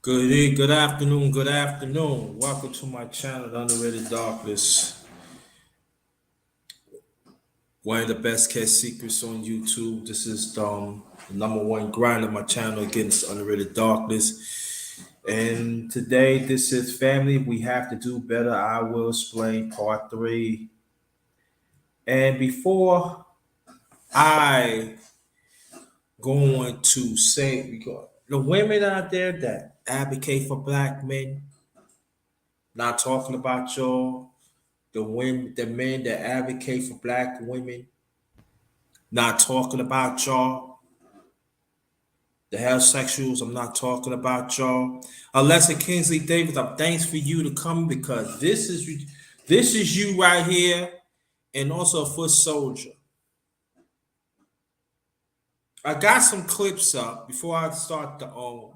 Good afternoon, good afternoon. Welcome to my channel, Underrated Darkness. One of the best kept secrets on YouTube. This is the number one grind on my channel against Underrated Darkness. And today, this is family. We have to do better. I will explain part three. And before I go on to say, because the women out there that advocate for black men, not talking about y'all. The men that advocate for black women, not talking about y'all. The heterosexuals, I'm not talking about y'all. Alexa Kingsley Davis, I'm thanks for you to come because this is you right here, and also a foot soldier. I got some clips up before I start the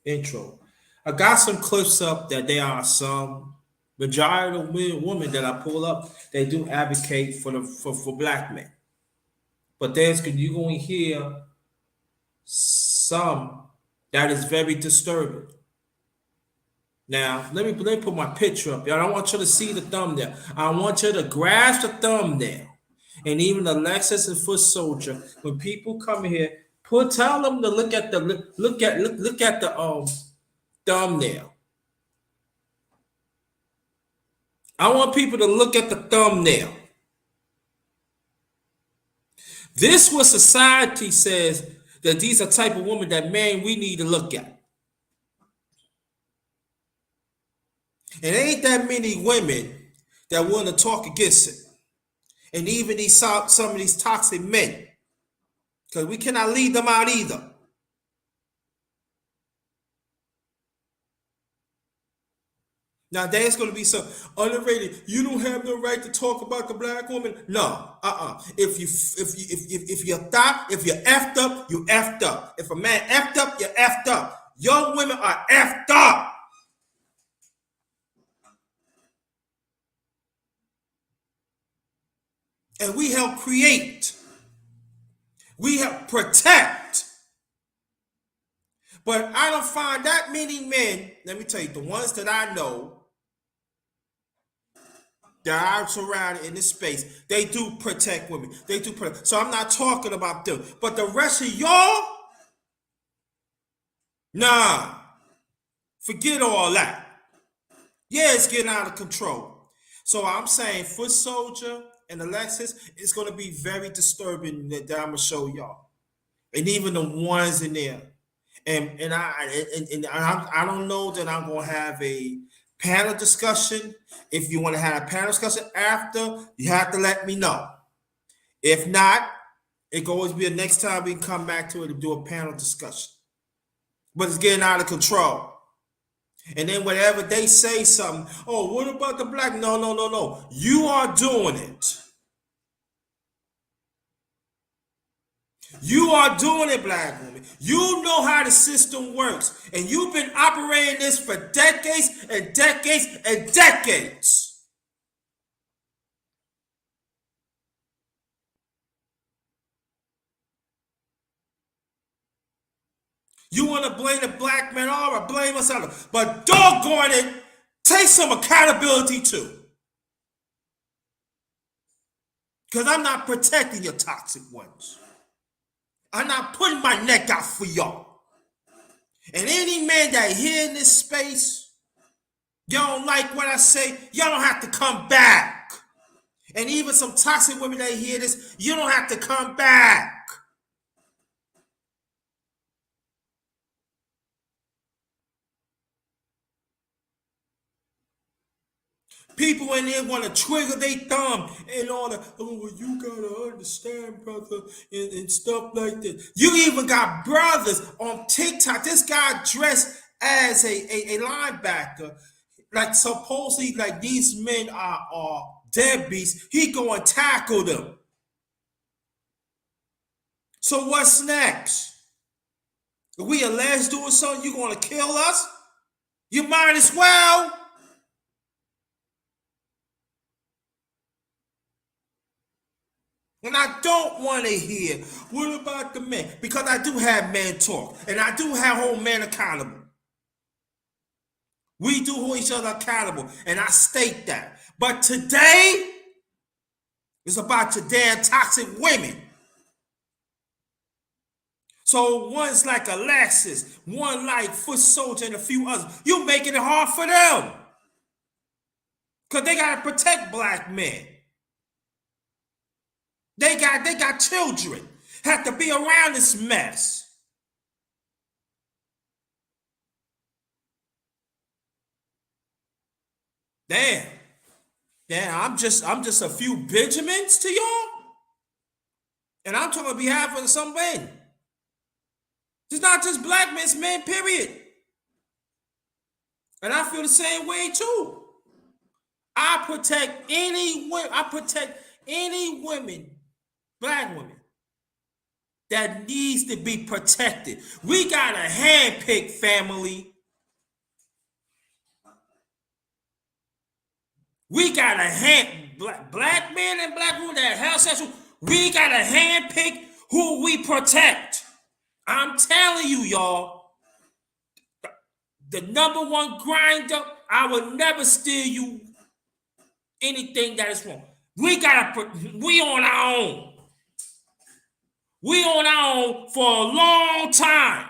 intro. I got some clips up that there are some majority of women that I pull up. They do advocate for black men. But there's you're going to hear some that is very disturbing. Now, let me put my picture up. I don't want you to see the thumbnail. I want you to grasp the thumbnail. And even Alexis and Foot Soldier, when people come here, tell them to look at the thumbnail. I want people to look at the thumbnail. This what society says that these are type of women that man we need to look at. And ain't that many women that want to talk against it. And even some of these toxic men. Because we cannot leave them out either. Now there's going to be some underrated. You don't have no right to talk about the black woman. No, If you effed up, you effed up. If a man effed up, you effed up. Young women are effed up. And we help create. We help protect. But I don't find that many men, let me tell you, the ones that I know that are surrounded in this space, they do protect women. They do protect. So I'm not talking about them. But the rest of y'all, nah, forget all that. Yeah, it's getting out of control. So I'm saying Foot Soldier and Alexis, it's going to be very disturbing that I'm going to show y'all. And even the ones in there. And I don't know that I'm going to have a panel discussion. If you want to have a panel discussion after, you have to let me know. If not, it can always be the next time we can come back to it and do a panel discussion. But it's getting out of control. And then whenever they say something, oh, what about the black? No. You are doing it. You are doing it, black women. You know how the system works. And you've been operating this for decades and decades and decades. You want to blame the black man or blame us out, but doggone it, take some accountability too. Because I'm not protecting your toxic ones. I'm not putting my neck out for y'all. And any man that here in this space, y'all don't like what I say, y'all don't have to come back. And even some toxic women that hear this, you don't have to come back. People in there want to trigger their thumb in order, oh, well, you gotta understand, brother, and stuff like that. You even got brothers on TikTok. This guy dressed as a linebacker, like supposedly like these men are deadbeats. He go and tackle them. So what's next? If we alleged doing something, you gonna kill us? You might as well. And I don't want to hear, what about the men? Because I do have men talk. And I do have whole men accountable. We do hold each other accountable, and I state that. But today, it's about your damn toxic women. So one's like Alexis, one like Foot Soldier, and a few others. You making it hard for them. Because they got to protect black men. They got children. Have to be around this mess. Damn. I'm just a few Benjamins to y'all. And I'm talking on behalf of some men. It's not just black men, it's men, period. And I feel the same way too. I protect any women, black women, that needs to be protected. We got a handpicked family. We got black men and black women that have sexual. We got a handpick who we protect. I'm telling you, y'all. The number one grinder, I will never steal you anything that is wrong. We on our own. We on our own for a long time.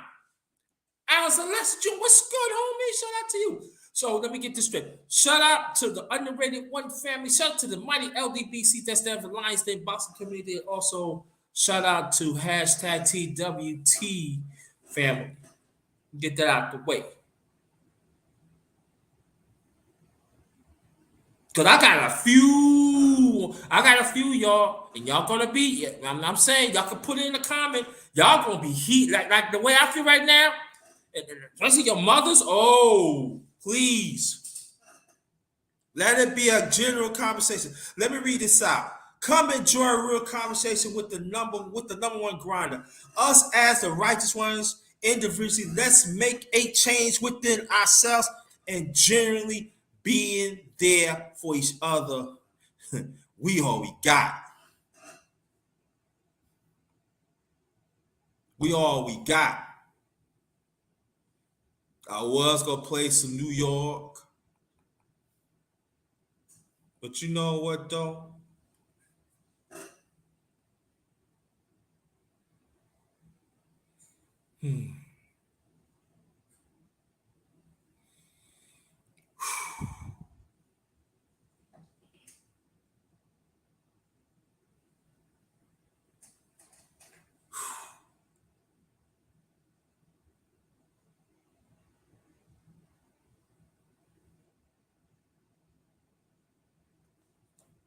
I was like, what's good, homie? Shout out to you. So let me get this straight. Shout out to the underrated one family. Shout out to the mighty LDBC, that's the Lions Den boxing community. Also, shout out to hashtag TWT family. Get that out the way. Because I got a few, y'all, and y'all gonna be, I'm saying, y'all can put it in the comment. Y'all gonna be heat, like the way I feel right now, especially your mothers. Oh, please. Let it be a general conversation. Let me read this out. Come enjoy a real conversation with the number one grinder. Us as the righteous ones, individually, let's make a change within ourselves and generally being there for each other. We all we got. We all we got. I was gonna play some New York, but you know what though?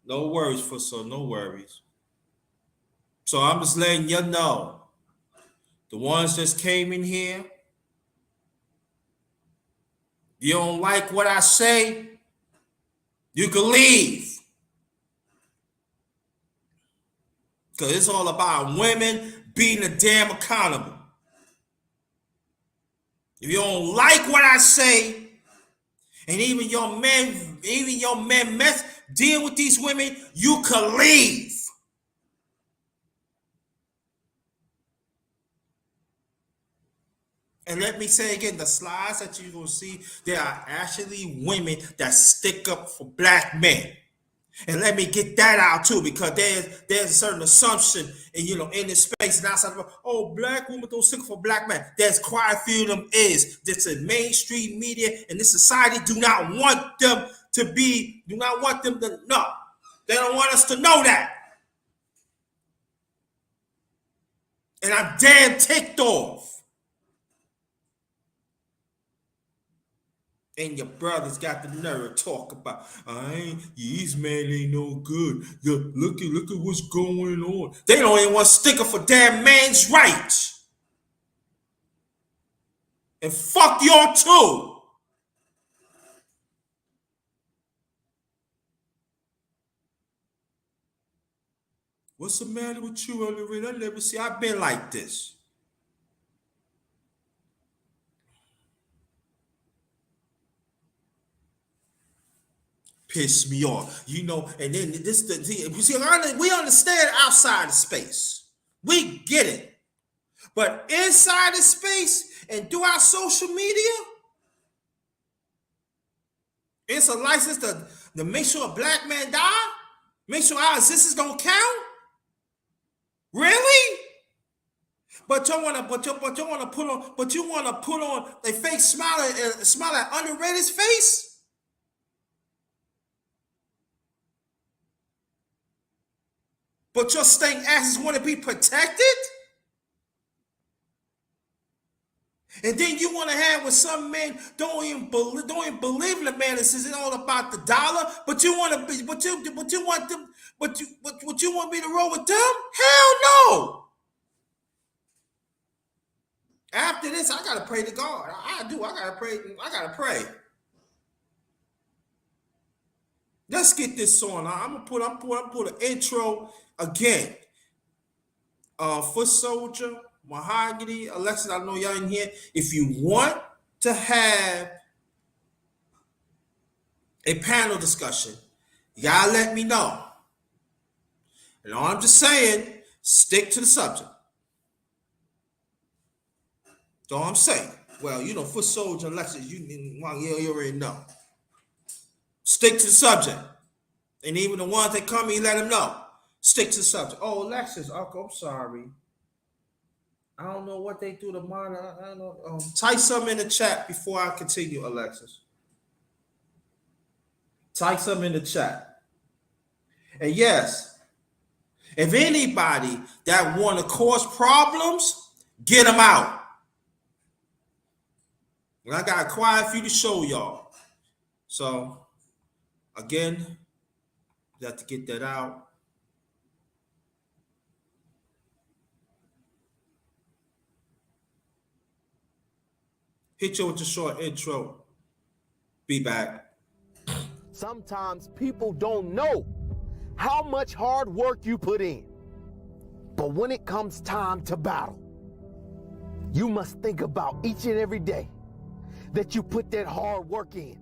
No worries, no worries. So I'm just letting you know. The ones just came in here. You don't like what I say, you can leave. Because it's all about women being a damn accountable. If you don't like what I say, and even your men mess deal with these women, you can leave. And let me say again, the slides that you're gonna see, there are actually women that stick up for black men. And let me get that out too, because there's a certain assumption, and in this space and outside of black women don't stick for black men. There's quite a few of them is. This is mainstream media and this society do not want them to know. They don't want us to know that. And I'm damn ticked off. And your brothers got the nerve to talk about, these men ain't no good. Look at what's going on. They don't even want to stick up for damn man's rights. And fuck y'all too. What's the matter with you, Ellery? I've been like this. Piss me off, and then we understand outside of space. We get it. But inside the space and through our social media, It's a license to make sure a black man die? Make sure our existence don't count? Really? But you wanna put on a fake smile at underrated's face? But your stank asses want to be protected? And then you want to have with some men don't even believe in the man that says it's all about the dollar, but you want to be, but you want them, but you want me to roll with them? Hell no! After this, I gotta pray to God. I gotta pray. I gotta pray. Let's get this on. I'm gonna put an intro again. Foot Soldier, Mahogany, Alexis, I know y'all in here. If you want to have a panel discussion, y'all let me know. And all I'm just saying, stick to the subject. That's all I'm saying. Well, you know, Foot Soldier, Alexis, you already know. Stick to the subject. And even the ones that come, you let them know. Stick to the subject. Oh, Alexis, Uncle, I'm sorry. I don't know what they do to monitor. I don't know. Type something in the chat before I continue, Alexis. Type something in the chat. And yes, if anybody that want to cause problems, get them out. And I got quite a few to show y'all. So, again, you have to get that out. Hit you with a short intro. Be back. Sometimes people don't know how much hard work you put in. But when it comes time to battle, you must think about each and every day that you put that hard work in.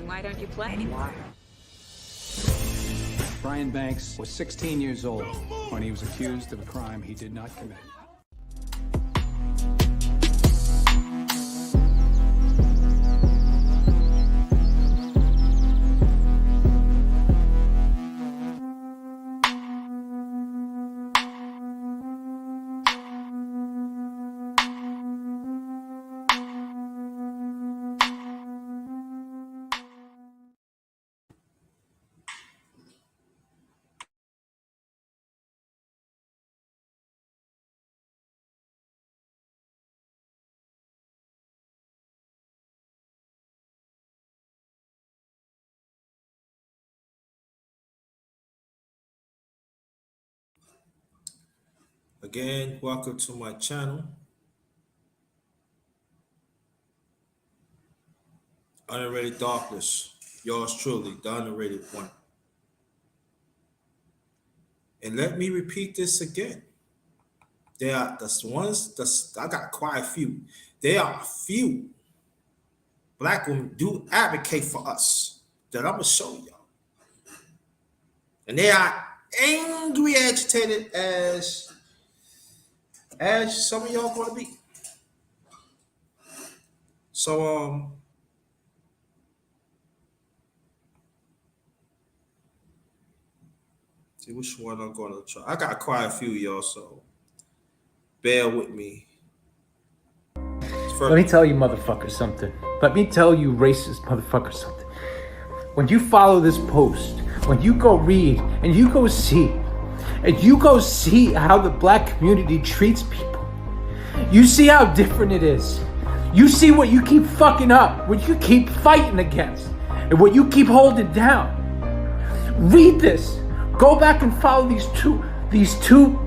Why don't you play anymore? Brian Banks was 16 years old when he was accused of a crime he did not commit. Again, welcome to my channel. Underrated Darkness. Yours truly, the underrated one. And let me repeat this again. There are the ones I got quite a few. There are a few black women do advocate for us that I'm gonna show y'all. And they are angry, agitated as some of y'all gonna be. So see which one I'm gonna try. I got quite a few, y'all, so bear with me. Let me tell you motherfuckers something. Let me tell you racist motherfuckers something. When you follow this post, when you go read and you go see and you go see how the black community treats people, you see how different it is. You see what you keep fucking up, what you keep fighting against, and what you keep holding down. Read this. Go back and follow these two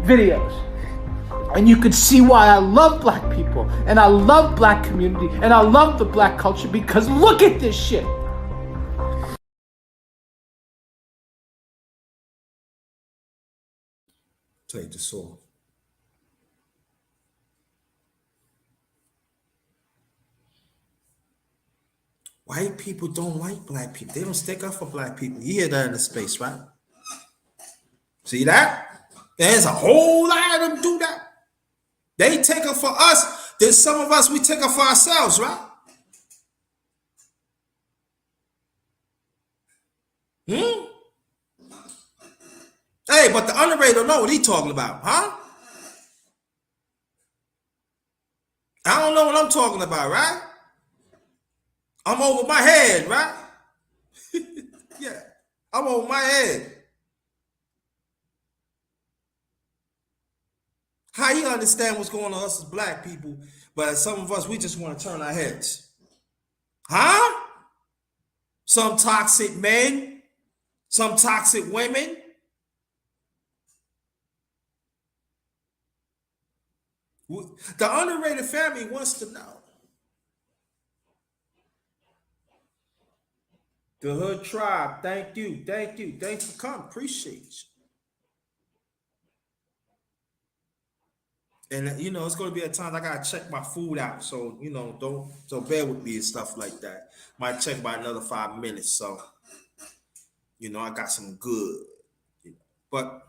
videos. And you can see why I love black people, and I love black community, and I love the black culture, because look at this shit. Take this off. White people don't like black people. They don't stick up for black people. You hear that in the space, right? See that? There's a whole lot of them do that. They take up for us. There's some of us, we take up for ourselves, right? Hey, but the underrated don't know what he talking about, huh? I don't know what I'm talking about, right? I'm over my head, right? Yeah, I'm over my head. How you understand what's going on us as black people, but some of us, we just want to turn our heads? Huh? Some toxic men, some toxic women. The underrated family wants to know. The Hood Tribe, thank you. Thanks for coming. Appreciate you. And you know, it's gonna be a time I gotta check my food out. So, you know, don't bear with me and stuff like that. Might check by another 5 minutes. So, you know, I got some good. But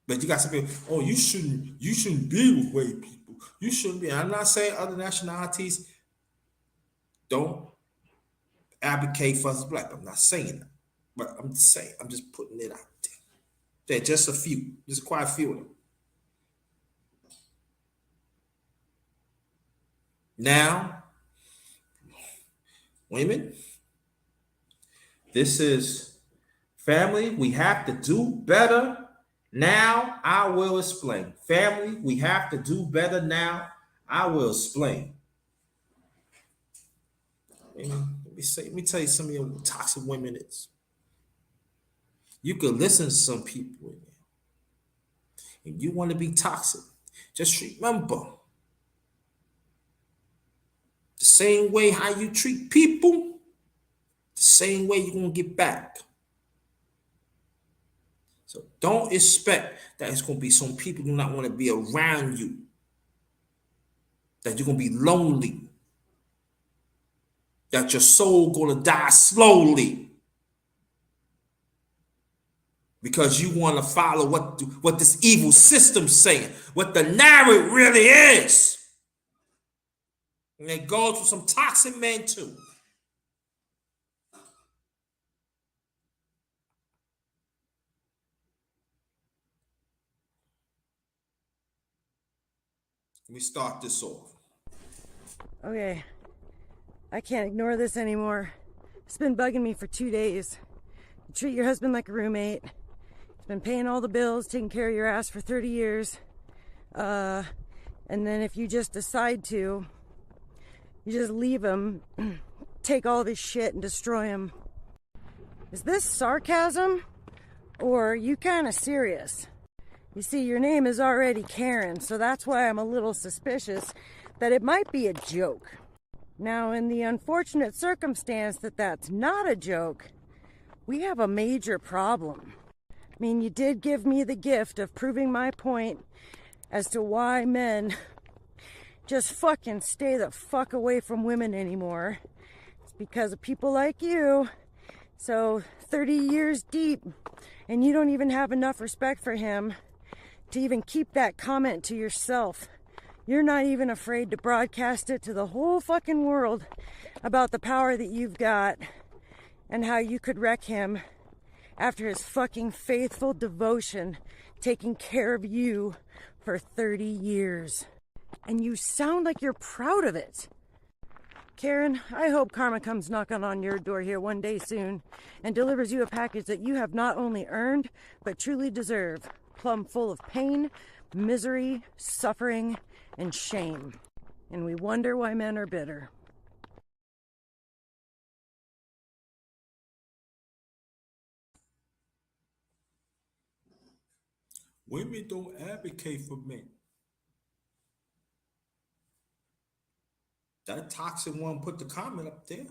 you got some people, oh, you shouldn't be with white people. You shouldn't be. I'm not saying other nationalities don't advocate for us black. I'm not saying that. But I'm just saying, I'm just putting it out there. There's just a few. There's quite a few of them. Now, women, this is family. We have to do better. Now, I will explain. Family, we have to do better now. I will explain. Let me tell you some of your toxic women is. You could listen to some people in there. If you want to be toxic, just remember the same way how you treat people, the same way you're going to get back. So don't expect that it's going to be some people do not want to be around you, that you're going to be lonely, that your soul going to die slowly because you want to follow what this evil system's saying, what the narrative really is. And it goes for some toxic men too. Let me start this off. Okay, I can't ignore this anymore. It's been bugging me for 2 days. You treat your husband like a roommate. He's been paying all the bills, taking care of your ass for 30 years. And then if you just decide to, you just leave him, take all this shit and destroy him. Is this sarcasm? Or are you kind of serious? You see, your name is already Karen, so that's why I'm a little suspicious that it might be a joke. Now, in the unfortunate circumstance that that's not a joke, we have a major problem. I mean, you did give me the gift of proving my point as to why men just fucking stay the fuck away from women anymore. It's because of people like you. So 30 years deep, and you don't even have enough respect for him to even keep that comment to yourself. You're not even afraid to broadcast it to the whole fucking world about the power that you've got and how you could wreck him after his fucking faithful devotion taking care of you for 30 years. And you sound like you're proud of it. Karen, I hope karma comes knocking on your door here one day soon and delivers you a package that you have not only earned, but truly deserve. Plumb full of pain, misery, suffering, and shame. And we wonder why men are bitter. Women don't advocate for men. That toxic one put the comment up there.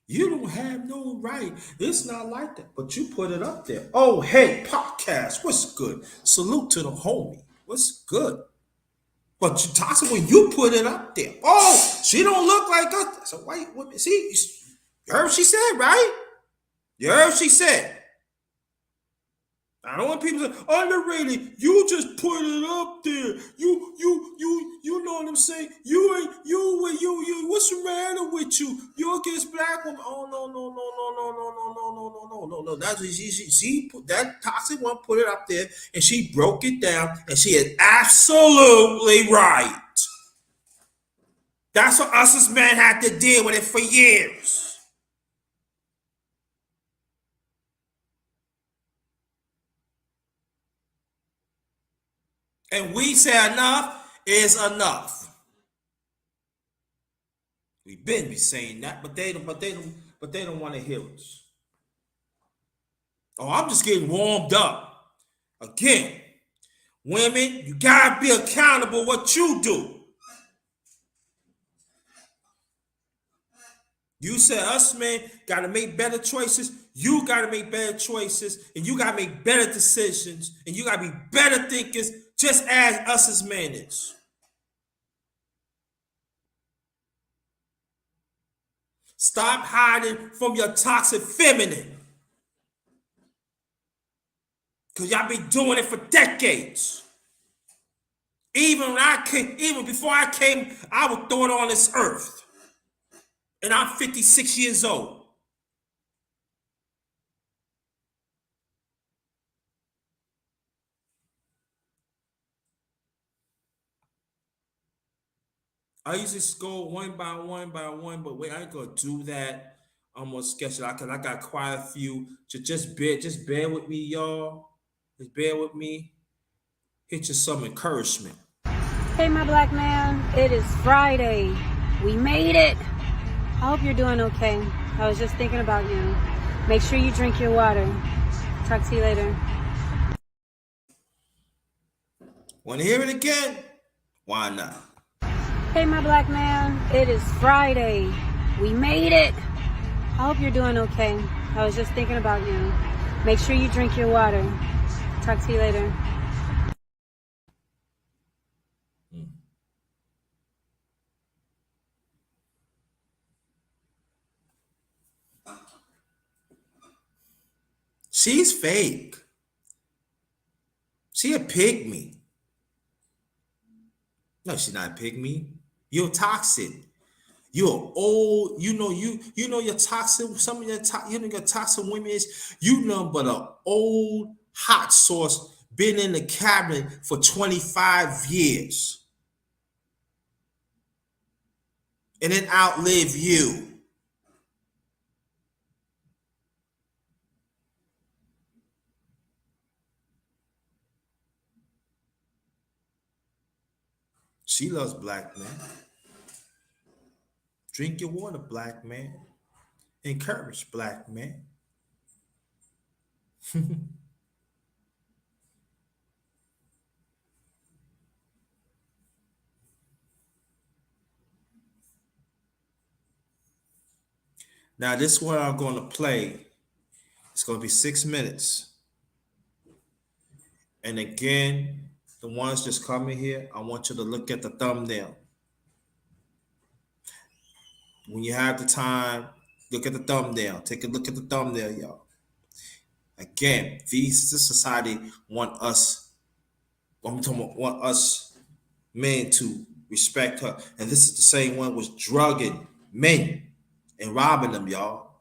You don't have no right. It's not like that. But you put it up there. Oh, hey, podcast. What's good? Salute to the homie. What's good? But you toxic when you put it up there. Oh, she don't look like us. So white woman. See, you heard what she said, right? You heard what she said. I don't want people to say underrated. You just put it up there. You know what I'm saying? You. What's the matter with you? You against black women? Oh no. That's what she put that toxic one. Put it up there, and she broke it down, and she is absolutely right. That's what us as men had to deal with it for years. And we say enough is enough. We've been saying that, but they don't want to hear us. Oh, I'm just getting warmed up. Again, women, you gotta be accountable what you do. You said us men gotta make better choices. You gotta make better choices, and you gotta make better decisions, and you gotta be better thinkers, just as us as men is. Stop hiding from your toxic feminine. Because y'all been doing it for decades. Even before I came, I was thrown on this earth. And I'm 56 years old. I usually go one by one, but wait, I ain't gonna do that. I'm gonna sketch it out because I got quite a few. Just bear with me, y'all. Just bear with me. Hit you some encouragement. Hey, my black man, it is Friday. We made it. I hope you're doing okay. I was just thinking about you. Make sure you drink your water. Talk to you later. Want to hear it again? Why not? Hey, my black man, it is Friday. We made it. I hope you're doing okay. I was just thinking about you. Make sure you drink your water. Talk to you later. She's fake. She a pygmy. No, she's not a pygmy. You're toxic. You're old. You know you're toxic. Some of your your toxic women is nothing but an old hot sauce been in the cabinet for 25 years. And it outlive you. She loves black men. Drink your water, black man. Encourage black men. Now, this one I'm going to play. It's going to be 6 minutes. And again, the ones just coming here, I want you to look at the thumbnail. When you have the time, look at the thumbnail. Take a look at the thumbnail, y'all. Again, this society want us men to respect her. And this is the same one was drugging men and robbing them, y'all.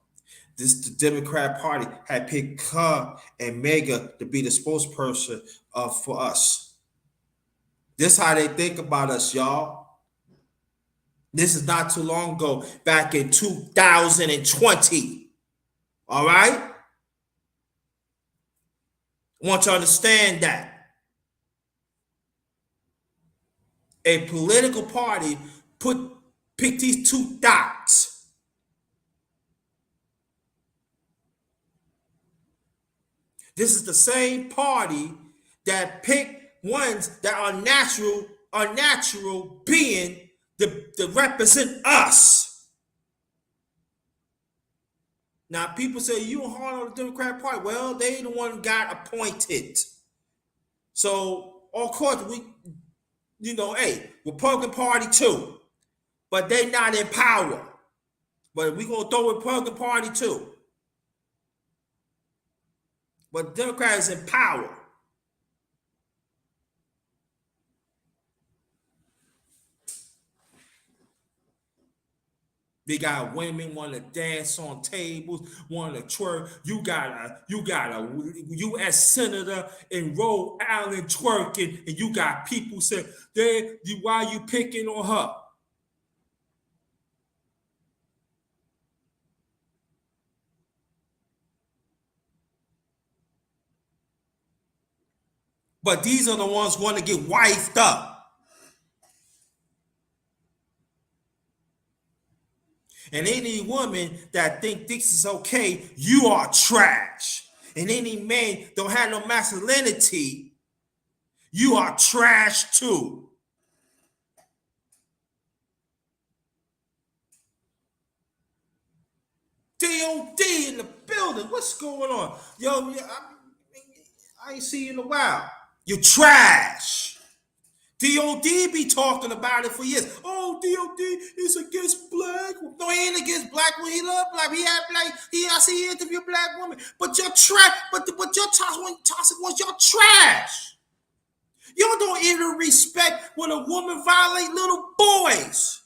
The Democrat Party had picked her and Mega to be the spokesperson for us. This is how they think about us, y'all. This is not too long ago, back in 2020. All right? I want you to understand that. A political party pick these two dots. This is the same party that pick ones that are natural being to represent us. Now, people say you hard on the Democratic Party. Well, they the one got appointed. So, of course, hey, Republican Party too, but they not in power. But we gonna throw Republican Party too. But Democrats in power. They got women want to dance on tables, want to twerk. You got a U.S. senator in Rhode Island twerking, and you got people saying, "Why you picking on her?" But these are the ones want to get wifed up. And any woman that think this is okay, you are trash. And any man don't have no masculinity, you are trash too. DOD in the building. What's going on? Yo, I ain't seen you in a while. You trash. DOD be talking about it for years. Oh, DOD is against black. No, he ain't against black when he love black. He had black. I see he interview black women. But you're trash. But your toxic ones, you're trash. Y'all don't even respect when a woman violate little boys.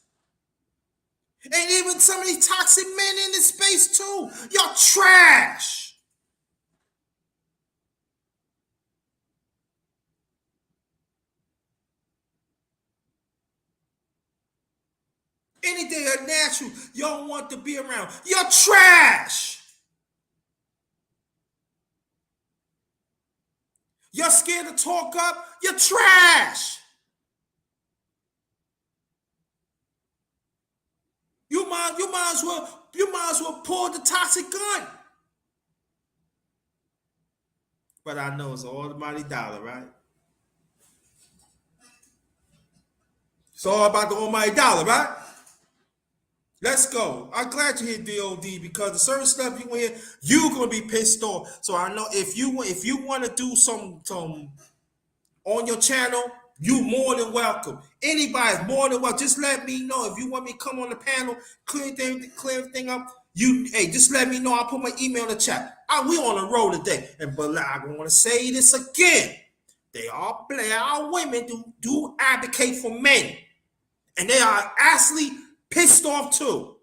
And even some of these toxic men in this space too. Y'all trash. Anything unnatural, y'all want to be around. You're trash. You're scared to talk up. You're trash. You might as well pull the toxic gun. But I know it's all the mighty dollar, right? It's all about the almighty dollar, right? Let's go. I'm glad you're here, DOD, because the certain stuff you hear, you're gonna be pissed off. So I know if you want to do some on your channel, you more than welcome. Anybody's more than welcome. Just let me know if you want me to come on the panel, clear everything up. Just let me know. I'll put my email in the chat. We on the road today, but I want to say this again. They are women do advocate for men, and they are actually pissed off too.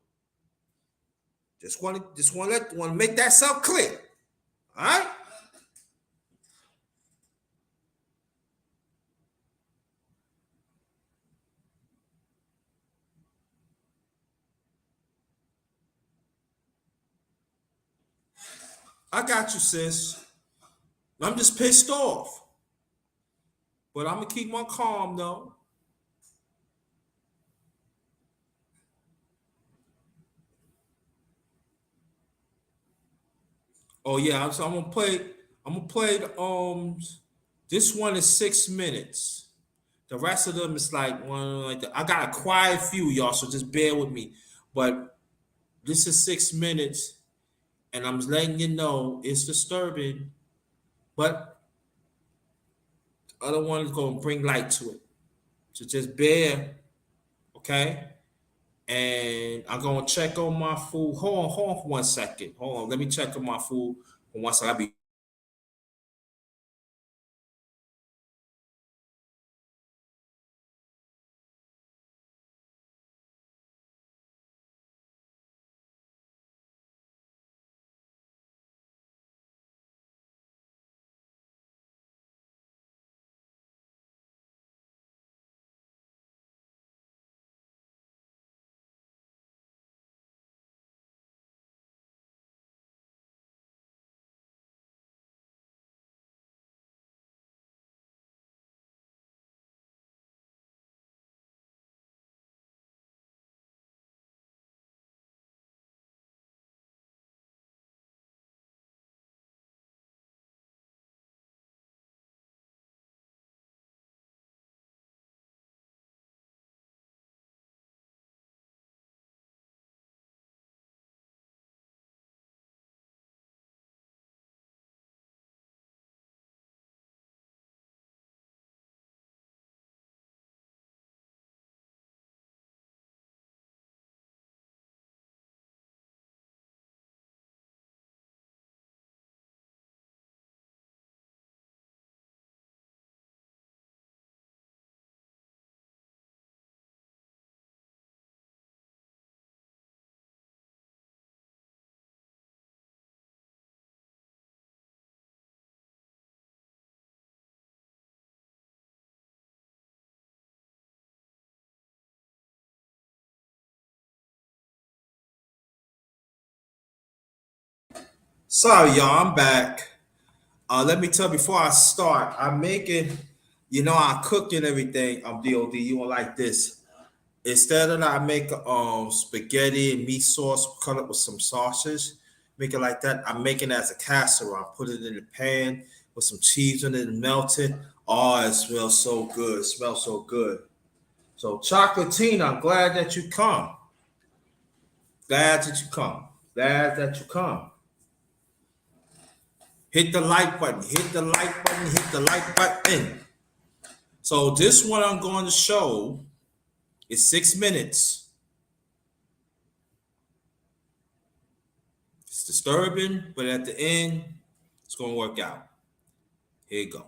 Just want to make that self clear. All right. I got you, sis. I'm just pissed off. But I'm going to keep my calm, though. Oh, yeah. So I'm going to play this one is 6 minutes. The rest of them is like one like that. I got a quiet few, y'all, so just bear with me. But this is 6 minutes, and I'm letting you know it's disturbing, but the other one is going to bring light to it. So just bear, okay? And I'm going to check on my food. Hold on for 1 second. Hold on. Let me check on my food for 1 second. I'll be Sorry, y'all, I'm back. Let me tell you before I start, I'm making, I cook and everything. I'm DOD. You won't like this. Instead of that, I make spaghetti and meat sauce, cut up with some sausage, make it like that. I'm making it as a casserole. I put it in the pan with some cheese in it and melt it. Oh, it smells so good. It smells so good. So, Chocolatina, I'm glad that you come. Glad that you come. Glad that you come. Hit the like button. Hit the like button. Hit the like button. So, this one I'm going to show is 6 minutes. It's disturbing, but at the end, it's going to work out. Here you go.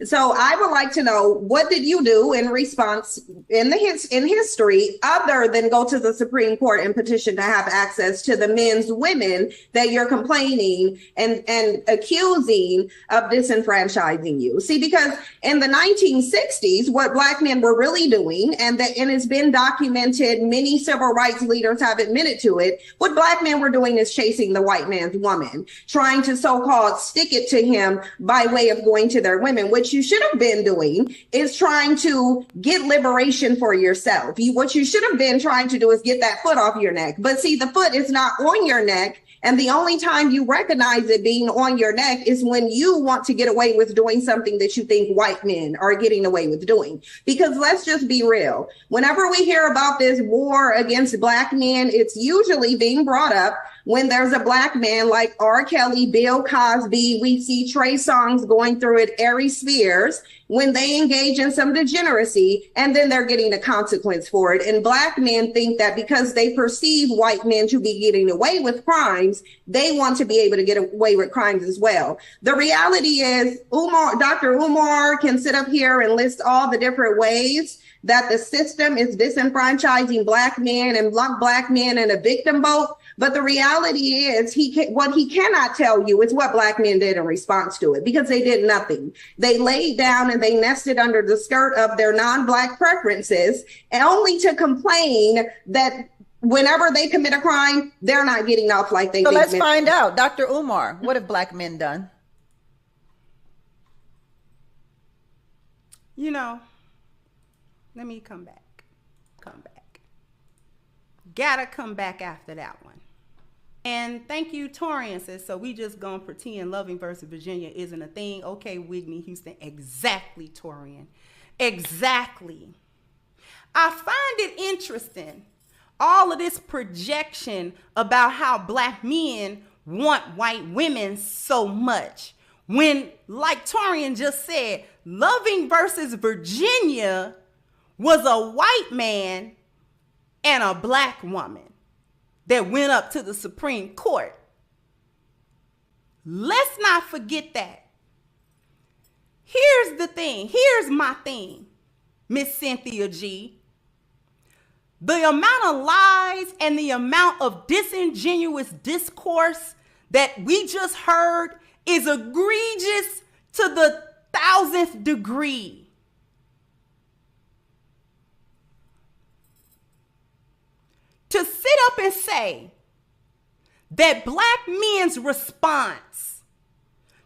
So I would like to know, what did you do in response in history other than go to the Supreme Court and petition to have access to the men's women that you're complaining and accusing of disenfranchising you? See, because in the 1960s, what Black men were really doing, and it's been documented, many civil rights leaders have admitted to it, what Black men were doing is chasing the white man's woman, trying to so-called stick it to him by way of going to their women. What you should have been doing is trying to get liberation for yourself. What you should have been trying to do is get that foot off your neck. But see, the foot is not on your neck. And the only time you recognize it being on your neck is when you want to get away with doing something that you think white men are getting away with doing. Because let's just be real. Whenever we hear about this war against Black men, it's usually being brought up when there's a Black man like R. Kelly, Bill Cosby. We see Trey Songz going through it, Ari Spears, when they engage in some degeneracy, and then they're getting a consequence for it. And Black men think that because they perceive white men to be getting away with crimes, they want to be able to get away with crimes as well. The reality is, Dr. Umar can sit up here and list all the different ways that the system is disenfranchising Black men and Black men in a victim boat. But the reality is, what he cannot tell you is what Black men did in response to it, because they did nothing. They laid down and they nested under the skirt of their non-Black preferences, and only to complain that whenever they commit a crime, they're not getting off like they did. So let's find out. Dr. Umar, what have Black men done? Let me come back. Gotta come back after that one. And thank you, Torian says, so we just gonna pretend Loving versus Virginia isn't a thing. Okay, Whitney Houston. Exactly, Torian. Exactly. I find it interesting, all of this projection about how Black men want white women so much, when, like Torian just said, Loving versus Virginia was a white man and a Black woman that went up to the Supreme Court. Let's not forget that. Here's the thing. Here's my thing, Miss Cynthia G. The amount of lies and the amount of disingenuous discourse that we just heard is egregious to the 1000th degree. To sit up and say that Black men's response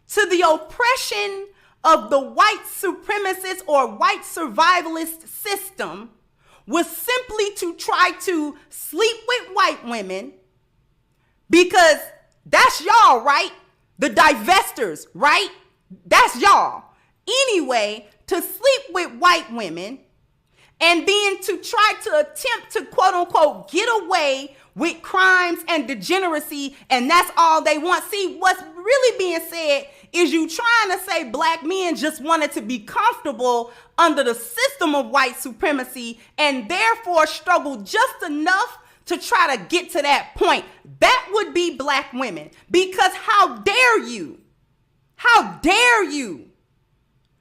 to the oppression of the white supremacist or white survivalist system was simply to try to sleep with white women, because that's y'all, right? The divestors, right? That's y'all. Anyway, to sleep with white women and then to try to attempt to, quote unquote, get away with crimes and degeneracy, and that's all they want. See, what's really being said is you trying to say Black men just wanted to be comfortable under the system of white supremacy and therefore struggle just enough to try to get to that point. That would be Black women. Because how dare you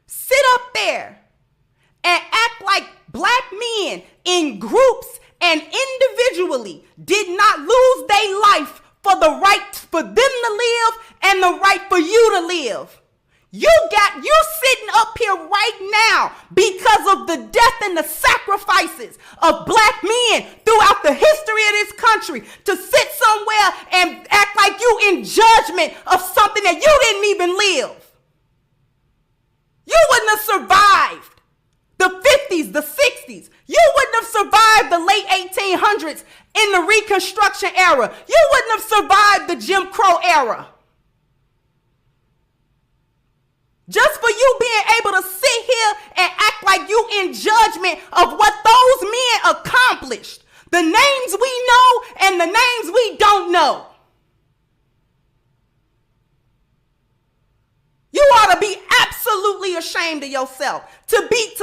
sit up there and act like Black men in groups and individually did not lose their life for the right for them to live and the right for you to live. You sitting up here right now because of the death and the sacrifices of black men throughout the history of this country to sit somewhere and act like you in judgment of something that you didn't even live. You wouldn't have survived the 50s, the 60s. You wouldn't have survived the late 1800s in the Reconstruction era. You wouldn't have survived the Jim Crow era. Just for you being able to sit here and act like you in judgment of what those men accomplished. The names we know and the names we don't know. You ought to be absolutely ashamed of yourself to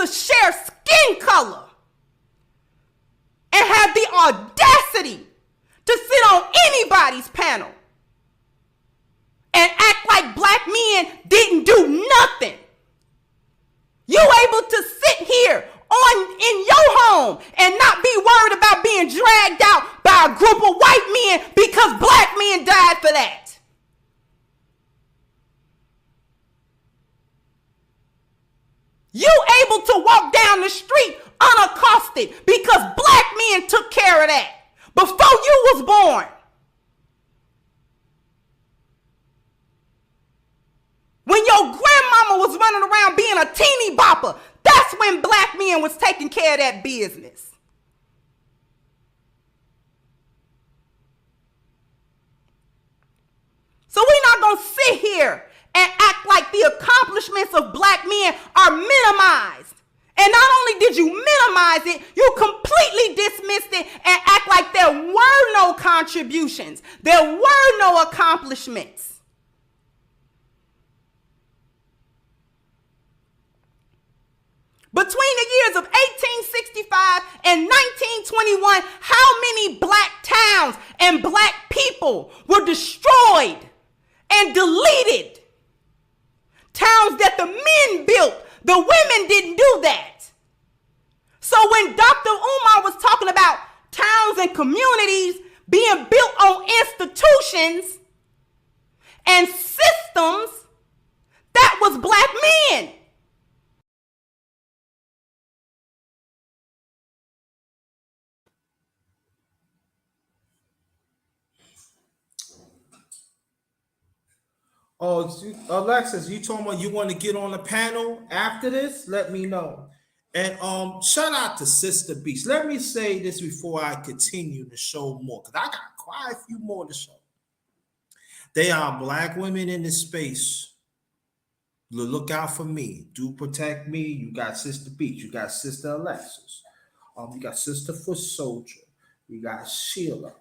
share skin color and have the audacity to sit on anybody's panel and act like black men didn't do nothing. You able to sit here in your home and not be worried about being dragged out by a group of white men because black men died for that. You able to walk down the street unaccosted because black men took care of that before you was born. When your grandmama was running around being a teeny bopper, that's when black men was taking care of that business. So we're not going to sit here and act like the accomplishments of black men are minimized. And not only did you minimize it, you completely dismissed it and act like there were no contributions. There were no accomplishments. Between the years of 1865 and 1921, how many black towns and black people were destroyed and deleted? Towns that the men built, the women didn't do that. So when Dr. Umar was talking about towns and communities being built on institutions and systems, that was black men. Oh, Alexis, you told me you want to get on the panel after this? Let me know. And shout out to Sister Beast. Let me say this before I continue to show more, because I got quite a few more to show. They are black women in this space. Look out for me. Do protect me. You got Sister Beach. You got Sister Alexis. You got Sister Foot Soldier. You got Sheila.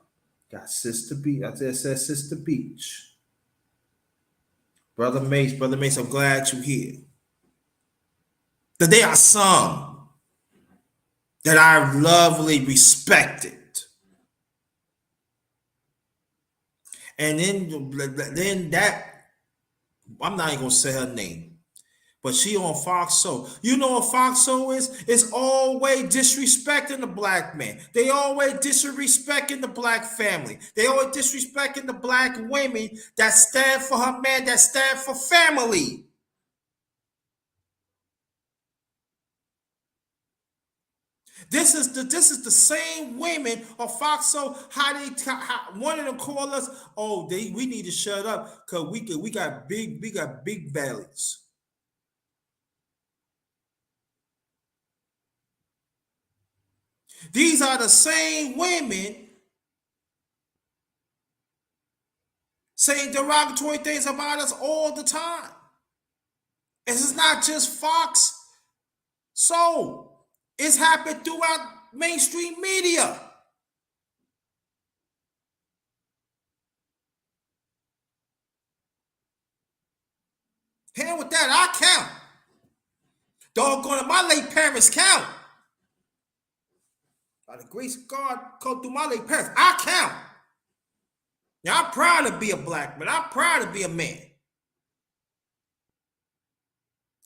You got Sister Beach. I just said Sister Beach. Brother Mace, I'm glad you're here. That there are some that I lovely respected. And then that, I'm not even going to say her name, but she on Fox Soul. You know what Fox Soul is? It's always disrespecting the black man. They always disrespecting the black family. They always disrespecting the black women that stand for her man, that stand for family. This is the same women of Fox Soul. How one of them call us? Oh, we need to shut up because we got big bellies. These are the same women saying derogatory things about us all the time. This is not just Fox Soul. It's happened throughout mainstream media. Hell with that, I count. Doggone it, my late parents count. By the grace of God, come through my late parents, I count. Now, I'm proud to be a black man. I'm proud to be a man.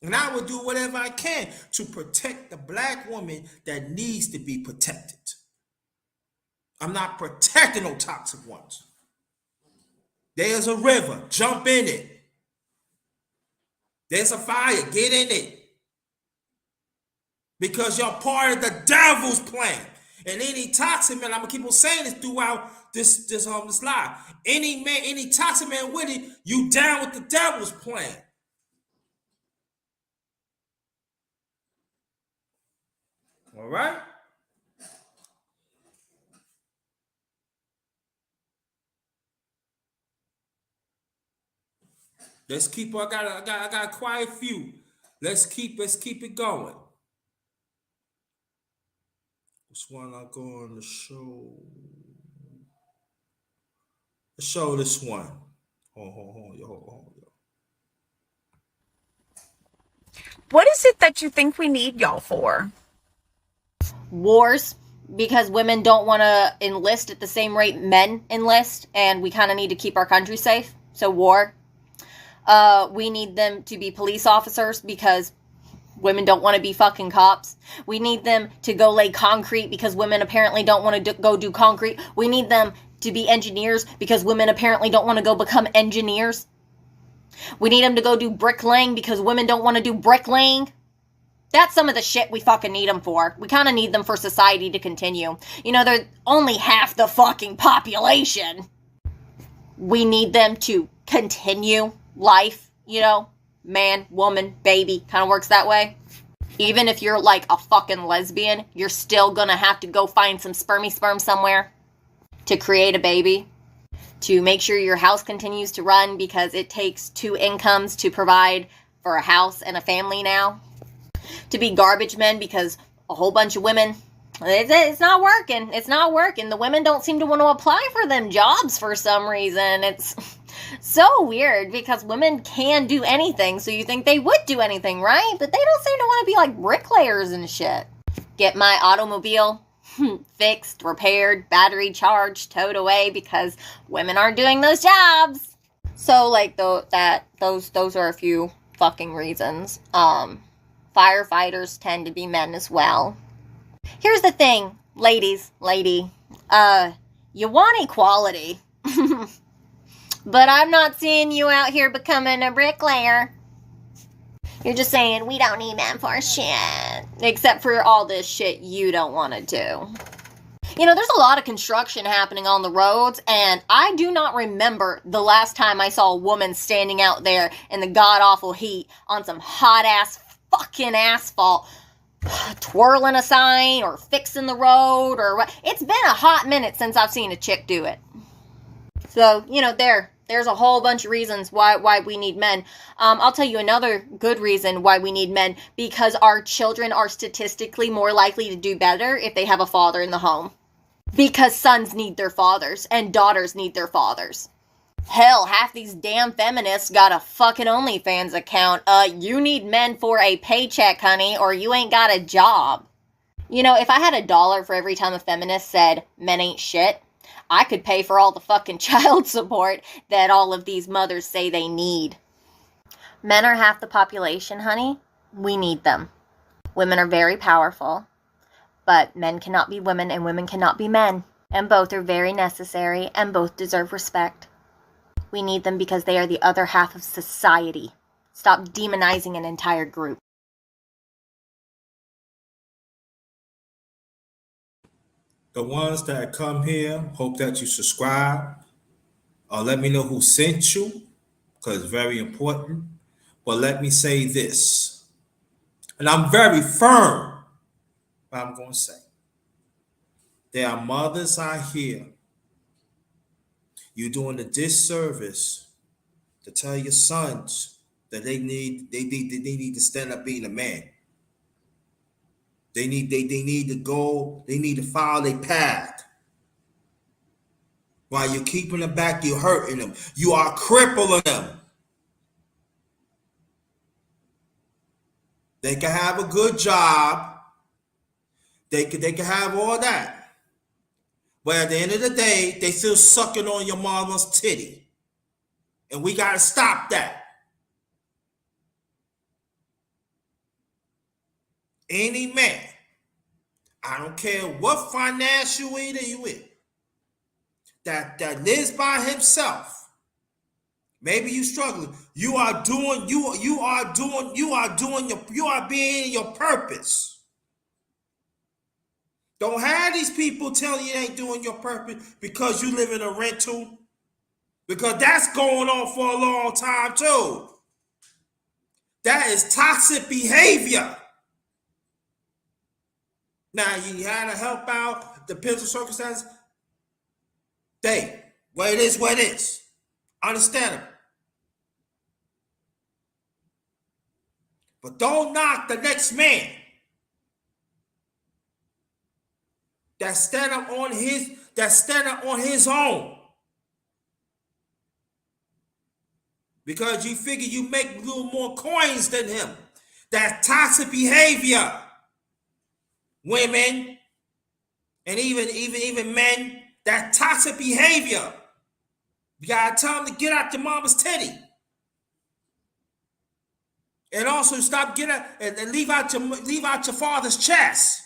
And I will do whatever I can to protect the black woman that needs to be protected. I'm not protecting no toxic ones. There's a river. Jump in it. There's a fire. Get in it. Because you're part of the devil's plan. And any toxic man, I'm gonna keep on saying this throughout this live. Any man, any toxic man with it, you down with the devil's plan. All right. Let's keep. I got quite a few. Let's keep it going. This one I go on the show. Let's show this one. Hold, yo. What is it that you think we need y'all for? Wars, because women don't want to enlist at the same rate men enlist, and we kind of need to keep our country safe. So war. We need them to be police officers because women don't want to be fucking cops. We need them to go lay concrete because women apparently don't want to go do concrete. We need them to be engineers because women apparently don't want to go become engineers. We need them to go do bricklaying because women don't want to do bricklaying. That's some of the shit we fucking need them for. We kind of need them for society to continue. You know, they're only half the fucking population. We need them to continue life, you know? Man, woman, baby, kind of works that way. Even if you're like a fucking lesbian, you're still gonna have to go find some sperm somewhere to create a baby, to make sure your house continues to run, because it takes 2 incomes to provide for a house and a family now. To be garbage men because a whole bunch of women, it's not working. It's not working. The women don't seem to want to apply for them jobs for some reason. It's so weird because women can do anything, so you think they would do anything, right? But they don't seem to want to be like bricklayers and shit. Get my automobile fixed, repaired, battery charged, towed away because women aren't doing those jobs. So like those are a few fucking reasons. Firefighters tend to be men as well. Here's the thing, lady, you want equality. But I'm not seeing you out here becoming a bricklayer. You're just saying, we don't need men for shit. Except for all this shit you don't want to do. You know, there's a lot of construction happening on the roads, and I do not remember the last time I saw a woman standing out there in the god-awful heat on some hot-ass fucking asphalt, twirling a sign or fixing the road or what. It's been a hot minute since I've seen a chick do it. So, you know, there's a whole bunch of reasons why we need men. I'll tell you another good reason why we need men, because our children are statistically more likely to do better if they have a father in the home. Because sons need their fathers and daughters need their fathers. Hell, half these damn feminists got a fucking OnlyFans account. You need men for a paycheck, honey, or you ain't got a job. You know, if I had $1 for every time a feminist said men ain't shit, I could pay for all the fucking child support that all of these mothers say they need. Men are half the population, honey. We need them. Women are very powerful, but men cannot be women and women cannot be men. And both are very necessary and both deserve respect. We need them because they are the other half of society. Stop demonizing an entire group. The ones that come here, hope that you subscribe. Let me know who sent you, because it's very important. But let me say this, and I'm very firm what I'm going to say. There are mothers out here, you're doing a disservice to tell your sons that they need to stand up being a man. They need to go, they need to follow their path. While you're keeping them back, you're hurting them. You are crippling them. They can have a good job. They can have all that. But at the end of the day, they still sucking on your mama's titty. And we got to stop that. Any man, I don't care what financial either you in, that lives by himself, Maybe you struggling. You are being your purpose. Don't have these people telling you ain't doing your purpose because you live in a rental. Because that's going on for a long time too. That is toxic behavior. Now you had to help out, depends on circumstances. What it is, what it is. Understandable. But don't knock the next man that's standing on his own. Because you figure you make a little more coins than him. That's toxic behavior. Women and even men, that's toxic behavior. You gotta tell them to get out your mama's titty. And also stop and leave out your father's chest.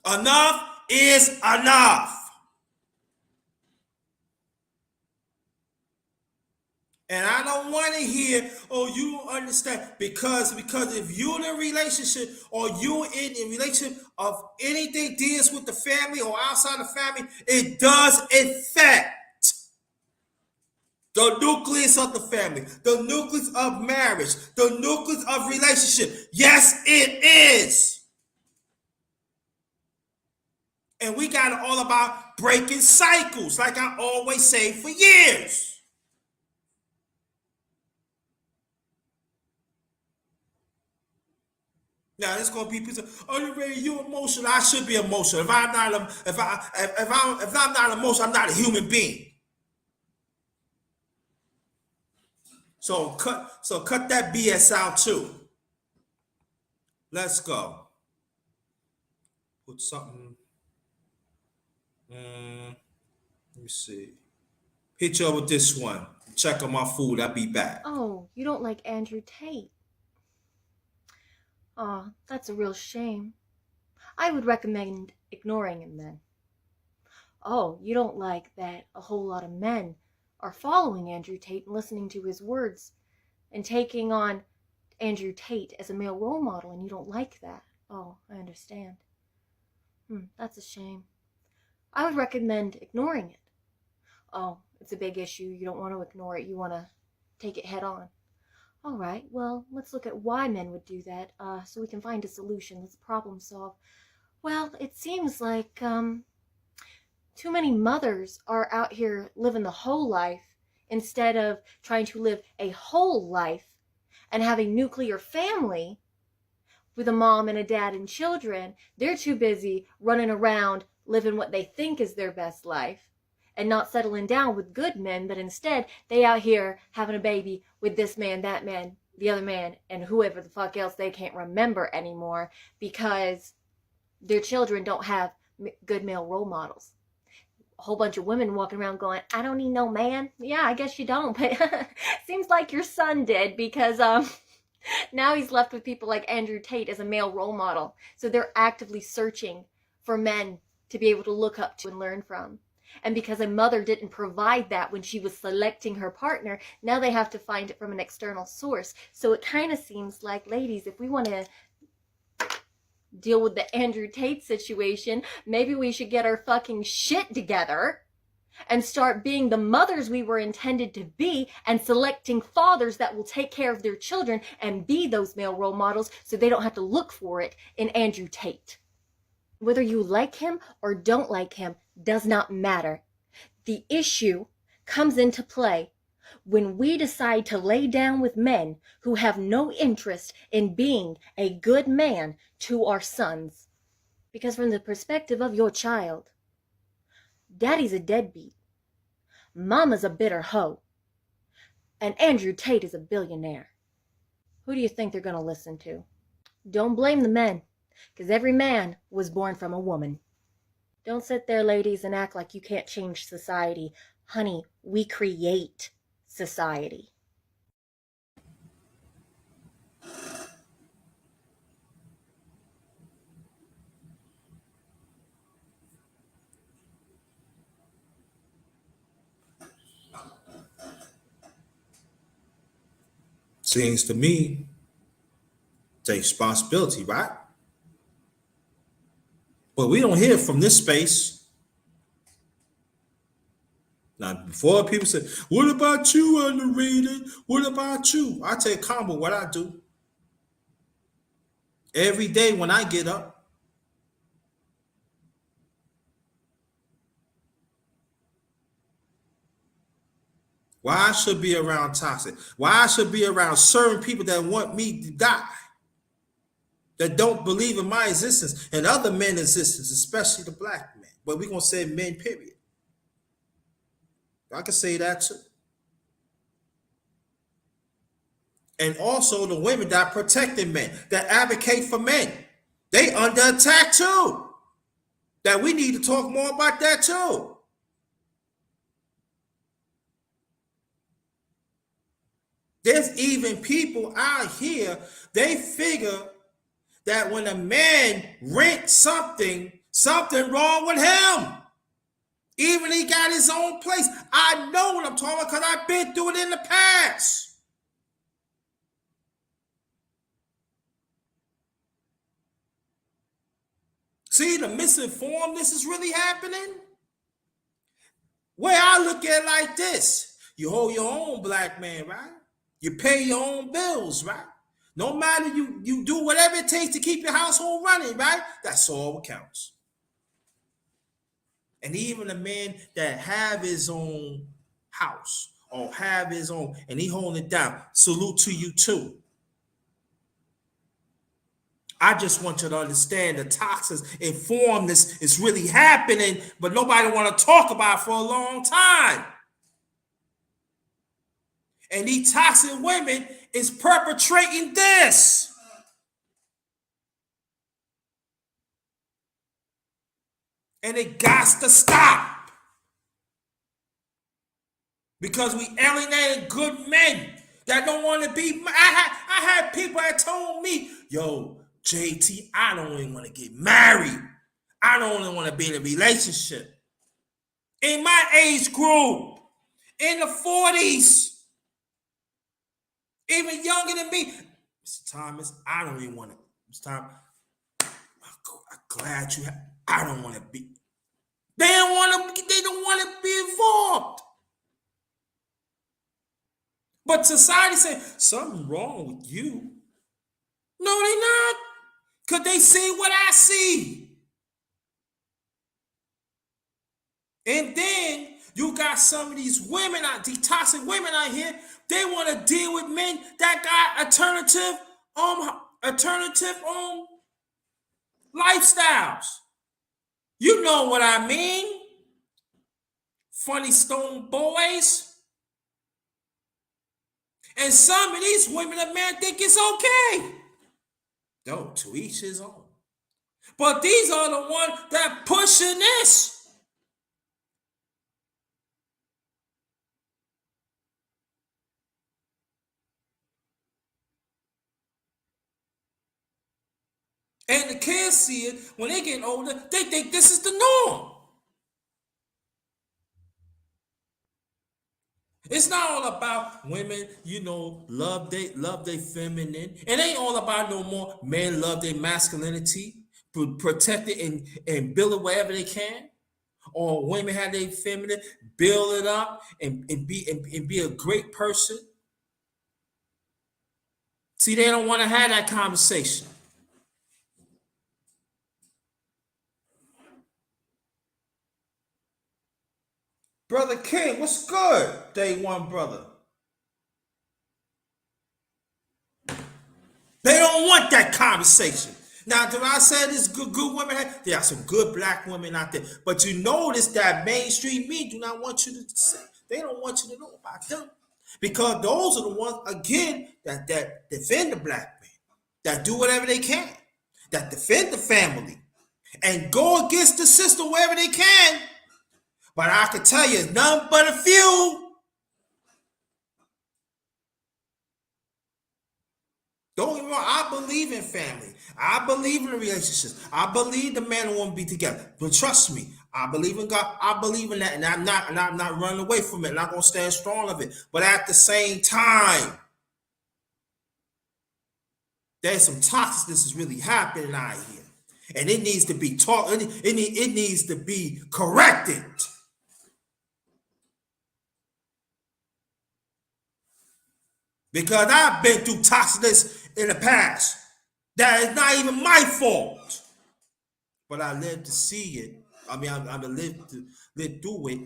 Enough is enough. And I don't want to hear, oh, you don't understand. Because if you're in a relationship or you're in a relationship of anything deals with the family or outside the family, it does affect the nucleus of the family, the nucleus of marriage, the nucleus of relationship. Yes, it is. And we got it all about breaking cycles, like I always say for years. Now there's gonna be people. Oh, Ray, you emotional? I should be emotional. If I'm not emotional, I'm not a human being. So cut that BS out too. Let's go. Put something. Let me see. Hit you up with this one. Check on my food. I'll be back. Oh, you don't like Andrew Tate? Aw, that's a real shame. I would recommend ignoring him then. Oh, you don't like that a whole lot of men are following Andrew Tate and listening to his words and taking on Andrew Tate as a male role model, and you don't like that. Oh, I understand. That's a shame. I would recommend ignoring it. Oh, it's a big issue. You don't want to ignore it. You want to take it head on. All right, well, let's look at why men would do that, so we can find a solution. Let's problem solve. Well, it seems like too many mothers are out here living the whole life instead of trying to live a whole life and have a nuclear family with a mom and a dad and children. They're too busy running around living what they think is their best life and not settling down with good men, but instead they out here having a baby with this man, that man, the other man, and whoever the fuck else they can't remember anymore because their children don't have good male role models. A whole bunch of women walking around going, I don't need no man. Yeah, I guess you don't, but seems like your son did because now he's left with people like Andrew Tate as a male role model. So they're actively searching for men to be able to look up to and learn from. And because a mother didn't provide that when she was selecting her partner, now they have to find it from an external source. So it kind of seems like, ladies, if we want to deal with the Andrew Tate situation, maybe we should get our fucking shit together and start being the mothers we were intended to be and selecting fathers that will take care of their children and be those male role models so they don't have to look for it in Andrew Tate. Whether you like him or don't like him does not matter. The issue comes into play when we decide to lay down with men who have no interest in being a good man to our sons. Because from the perspective of your child, daddy's a deadbeat, mama's a bitter hoe, and Andrew Tate is a billionaire. Who do you think they're going to listen to? Don't blame the men, because every man was born from a woman. Don't sit there, ladies, and act like you can't change society. Honey, we create society. Seems to me, take responsibility, right? But we don't hear from this space. Now, before people say, what about you, underrated? What about you? I take combo what I do. Every day when I get up, why I should be around toxic? Why I should be around certain people that want me to die, that don't believe in my existence and other men's existence, especially the black men. But we're going to say men, period. I can say that too. And also the women that protecting men, that advocate for men. They under attack too. That we need to talk more about that too. There's even people out here, they figure that when a man rents something wrong with him. Even he got his own place. I know what I'm talking about because I've been through it in the past. See, the misinformed, this is really happening. Where I look at it like this, you hold your own, black man, right? You pay your own bills, right? No matter you do whatever it takes to keep your household running, right? That's all what counts. And even a man that have his own house or have his own, and he holding it down, salute to you too. I just want you to understand the toxic informedness is really happening, but nobody want to talk about it for a long time. And these toxic women is perpetrating this. And it got to stop. Because we alienated good men that don't want to be. I had people that told me, yo, JT, I don't even want to get married. I don't even want to be in a relationship. In my age group, in the 40s, even younger than me. Mr. Thomas, I don't even want to. Mr. Thomas, I'm glad you have. I don't want to be. They don't want to be involved. But society say something wrong with you. No, they not. Because they see what I see. And then you got some of these women out, these toxic women out here, they want to deal with men that got alternative lifestyles. You know what I mean? Funny stone boys. And some of these women and men think it's okay. No, to each his own. But these are the ones that pushing this. And the kids see it when they get older, they think this is the norm. It's not all about women, love they feminine. It ain't all about no more men love their masculinity, protect it and build it wherever they can. Or women have their feminine, build it up and be a great person. See, they don't want to have that conversation. Brother King, what's good? Day one, brother. They don't want that conversation. Now, did I say this good women? There are some good black women out there. But you notice that mainstream media do not want you to say. They don't want you to know about them. Because those are the ones, again, that defend the black man. That do whatever they can. That defend the family. And go against the system wherever they can. But I can tell you, none but a few. Don't get me wrong, I believe in family. I believe in the relationships. I believe the man and woman be together. But trust me, I believe in God. I believe in that, and I'm not running away from it. I'm not gonna stand strong of it. But at the same time, There's some toxicity is really happening out here. And it needs to be taught, it needs to be corrected. Because I've been through toxicness in the past. That is not even my fault. But I lived to see it. I mean, I lived to live through it.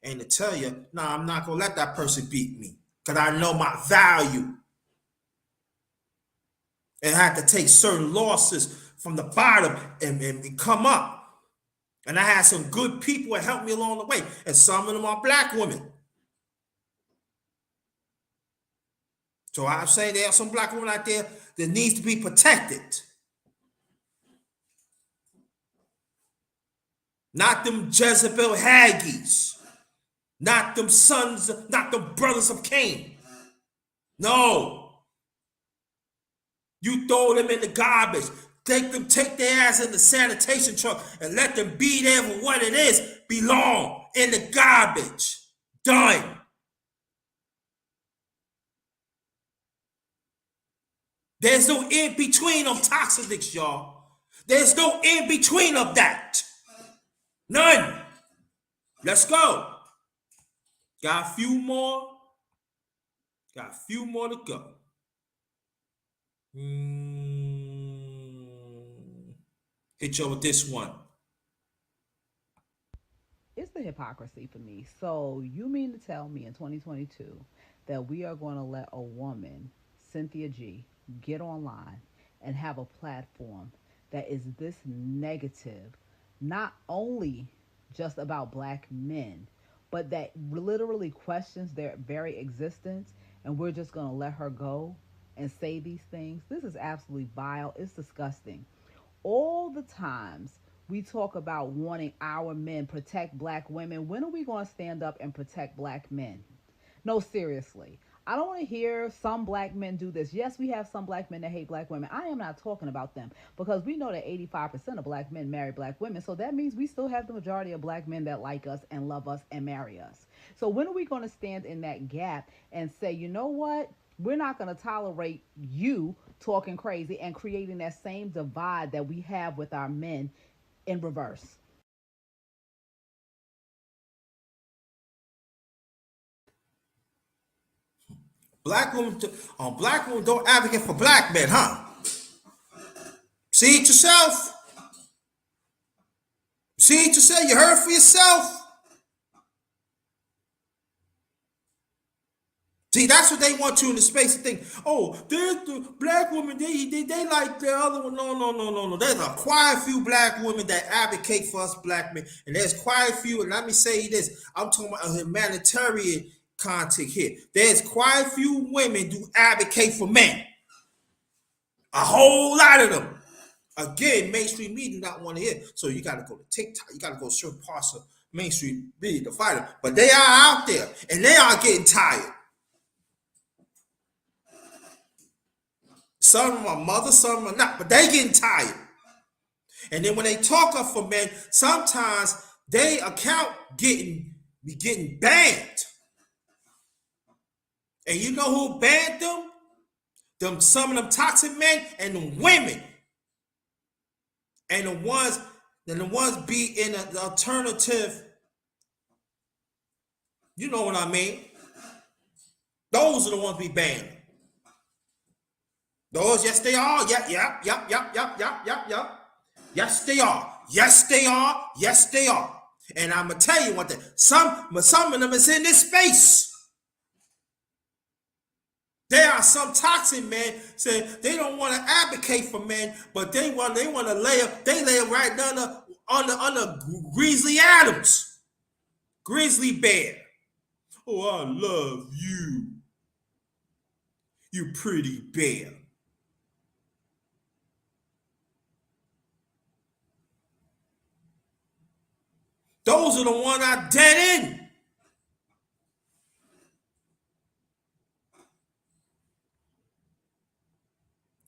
And to tell you, no, I'm not going to let that person beat me. Because I know my value. And I had to take certain losses from the bottom and come up. And I had some good people that helped me along the way. And some of them are black women. So I say there are some black women out there that needs to be protected. Not them Jezebel Haggies. Not them sons, not them brothers of Cain. No. You throw them in the garbage. Take their ass in the sanitation truck and let them be there for what it is. Belong in the garbage. Done. There's no in between of toxicities, y'all. There's no in between of that. None. Let's go. Got a few more. Got a few more to go. Hit you with this one. It's the hypocrisy for me. So you mean to tell me in 2022 that we are going to let a woman, Cynthia G, get online and have a platform that is this negative, not only just about black men, but that literally questions their very existence, and we're just going to let her go and say these things? This is absolutely vile. It's disgusting. All the times we talk about wanting our men protect black women, when are we going to stand up and protect black men? No, seriously. I don't want to hear some black men do this. Yes, we have some black men that hate black women. I am not talking about them, because we know that 85% of black men marry black women. So that means we still have the majority of black men that like us and love us and marry us. So when are we going to stand in that gap and say, you know what? We're not going to tolerate you talking crazy and creating that same divide that we have with our men in reverse. Black women don't advocate for black men, huh? See it yourself. See it yourself. You heard for yourself. See, that's what they want you in the space to think. Oh, there's the black women, they like the other one. No. There's a quite few black women that advocate for us black men. And there's quite a few, and let me say this. I'm talking about a humanitarian context here. There's quite a few women who advocate for men. A whole lot of them. Again, mainstream media not want to hear. So you got to go to TikTok. You got to go to certain parts of mainstream media to fight them. But they are out there, and they are getting tired. Some of them are mothers, some of them are not, but they getting tired. And then when they talk up for men, sometimes they account getting banned. And you know who banned them? Some of them toxic men and the women. And the ones be in the alternative. You know what I mean? Those are the ones be banned. Those, yes, they are. Yep. Yes, they are. Yes, they are. And I'm gonna tell you one thing. Some of them is in this space. There are some toxic men saying they don't want to advocate for men, but they want to lay right under Grizzly Adams, Grizzly Bear. Oh, I love you, you pretty bear. Those are the ones I dead in.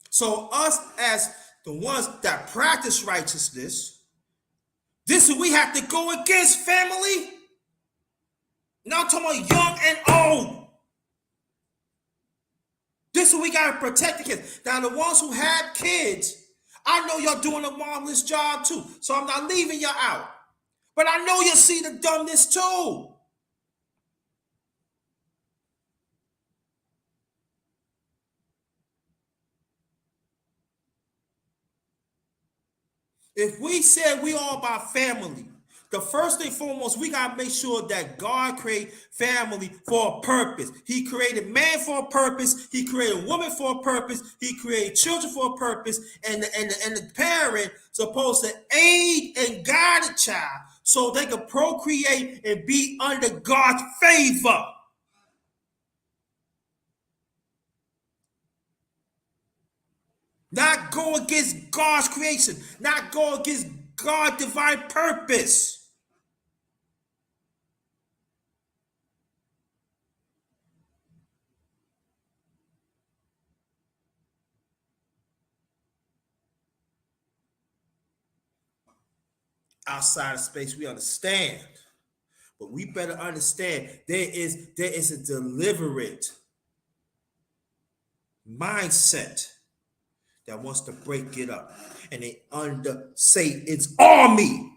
So us as the ones that practice righteousness, this is what we have to go against, family. Now I'm talking about young and old. This reason we gotta protect the kids. Now, the ones who have kids, I know y'all doing a marvelous job too. So I'm not leaving y'all out. But I know you'll see the dumbness too. If we said we all about family, the first and foremost, we got to make sure that God created family for a purpose. He created man for a purpose. He created woman for a purpose. He created children for a purpose. And the parent supposed to aid and guide the child so they can procreate and be under God's favor. Not go against God's creation. Not go against God's divine purpose. Outside of space, we understand. But we better understand there is a deliberate mindset that wants to break it up. And they under Satan's army.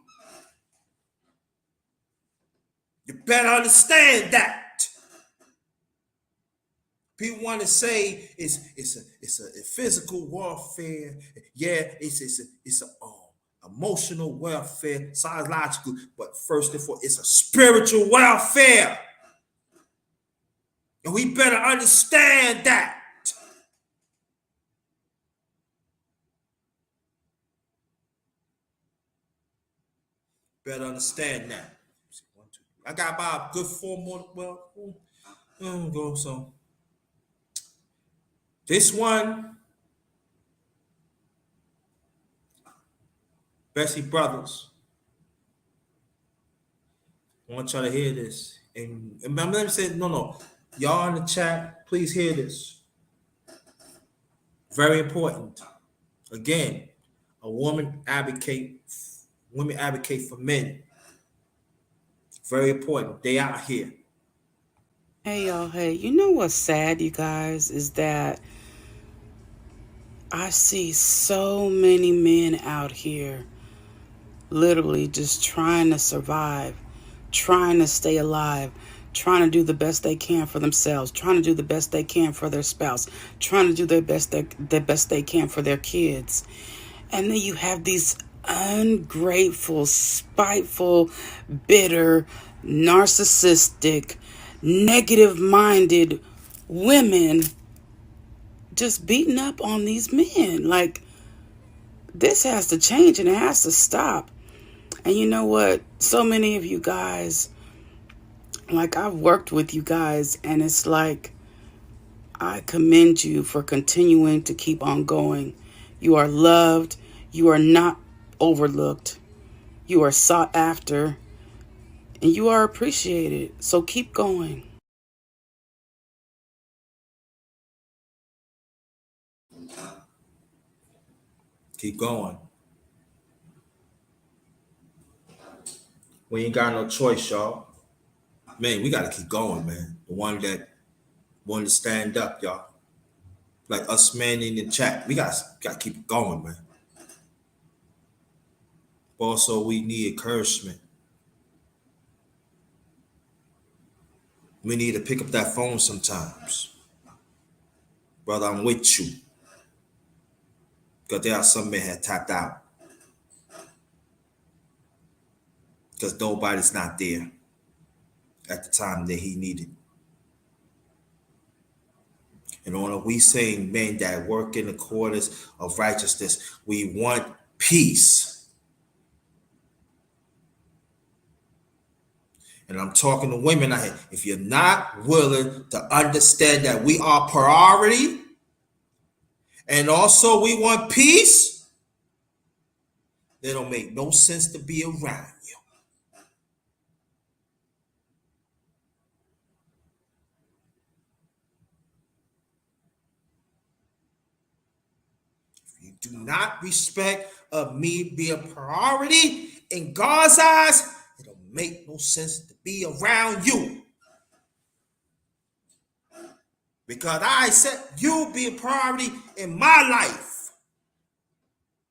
You better understand that. People want to say it's a physical warfare. Yeah, it's a emotional warfare, psychological, but first and foremost, it's a spiritual warfare. And we better understand that. Better understand that. I got about a good 4 more. Well, go so. This one, Bessie Brothers. I want y'all to hear this. And let me say, no. Y'all in the chat, please hear this. Very important. Again, women advocate for men. Very important. They out here. Hey y'all, hey, you know what's sad, you guys, is that I see so many men out here literally just trying to survive, trying to stay alive, trying to do the best they can for themselves, trying to do the best they can for their spouse, trying to do the best they can for their kids. And then you have these ungrateful, spiteful, bitter, narcissistic, negative-minded women just beating up on these men. Like, this has to change and it has to stop. And you know what? So many of you guys, like, I've worked with you guys, and it's like, I commend you for continuing to keep on going. You are loved. You are not overlooked. You are sought after. And you are appreciated. So keep going. Keep going. We ain't got no choice, y'all. Man, we got to keep going, man. The one that want to stand up, y'all. Like us men in the chat. We got to keep it going, man. Also, we need encouragement. We need to pick up that phone sometimes. Brother, I'm with you. Because there are some men had tapped out. Because nobody's not there at the time that he needed. And on we saying men that work in the quarters of righteousness, we want peace. And I'm talking to women out here. If you're not willing to understand that we are priority, and also we want peace, it don't make no sense to be around you. If you do not respect me be a priority in God's eyes, it don't make no sense to be around you. Because I accept you being priority in my life.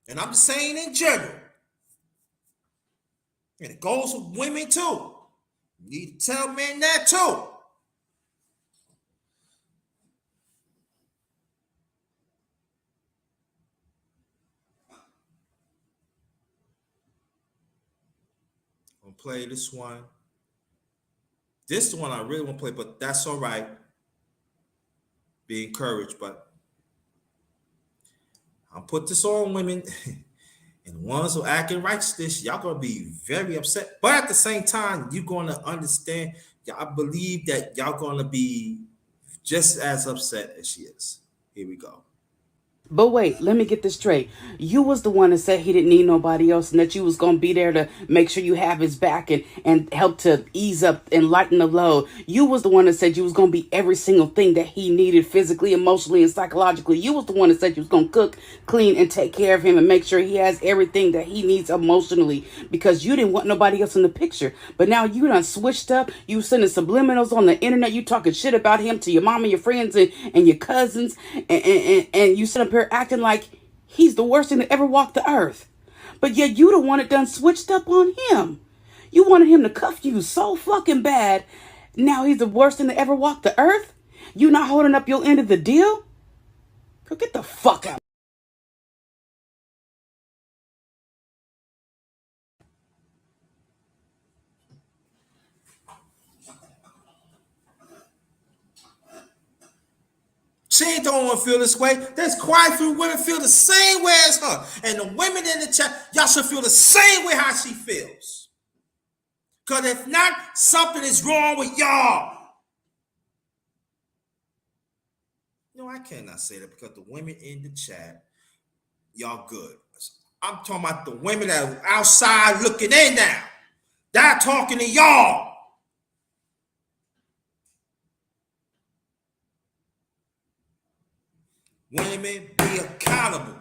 And I'm just saying in general. And it goes with women too. You need to tell men that too. I'm gonna play this one. This is the one I really want to play, but that's all right. Be encouraged, but I'll put this on women. And the ones who acting righteous, y'all gonna be very upset. But at the same time, you're gonna understand. I believe that y'all gonna be just as upset as she is. Here we go. But wait, let me get this straight. You was the one that said he didn't need nobody else and that you was going to be there to make sure you have his back and help to ease up and lighten the load. You was the one that said you was going to be every single thing that he needed physically, emotionally, and psychologically. You was the one that said you was going to cook, clean, and take care of him and make sure he has everything that he needs emotionally because you didn't want nobody else in the picture. But now you done switched up. You sending subliminals on the internet. You talking shit about him to your mom and your friends and your cousins. And you sit up here acting like he's the worst thing to ever walk the earth. But yet you the one that done switched up on him. You wanted him to cuff you so fucking bad. Now he's the worst thing to ever walk the earth? You not holding up your end of the deal? Girl, get the fuck out. She ain't the only one feel this way. There's quite a few women feel the same way as her. And the women in the chat, y'all should feel the same way how she feels. Because if not, something is wrong with y'all. No, I cannot say that because the women in the chat, y'all good. I'm talking about the women that are outside looking in now. They're talking to y'all. Women, be accountable.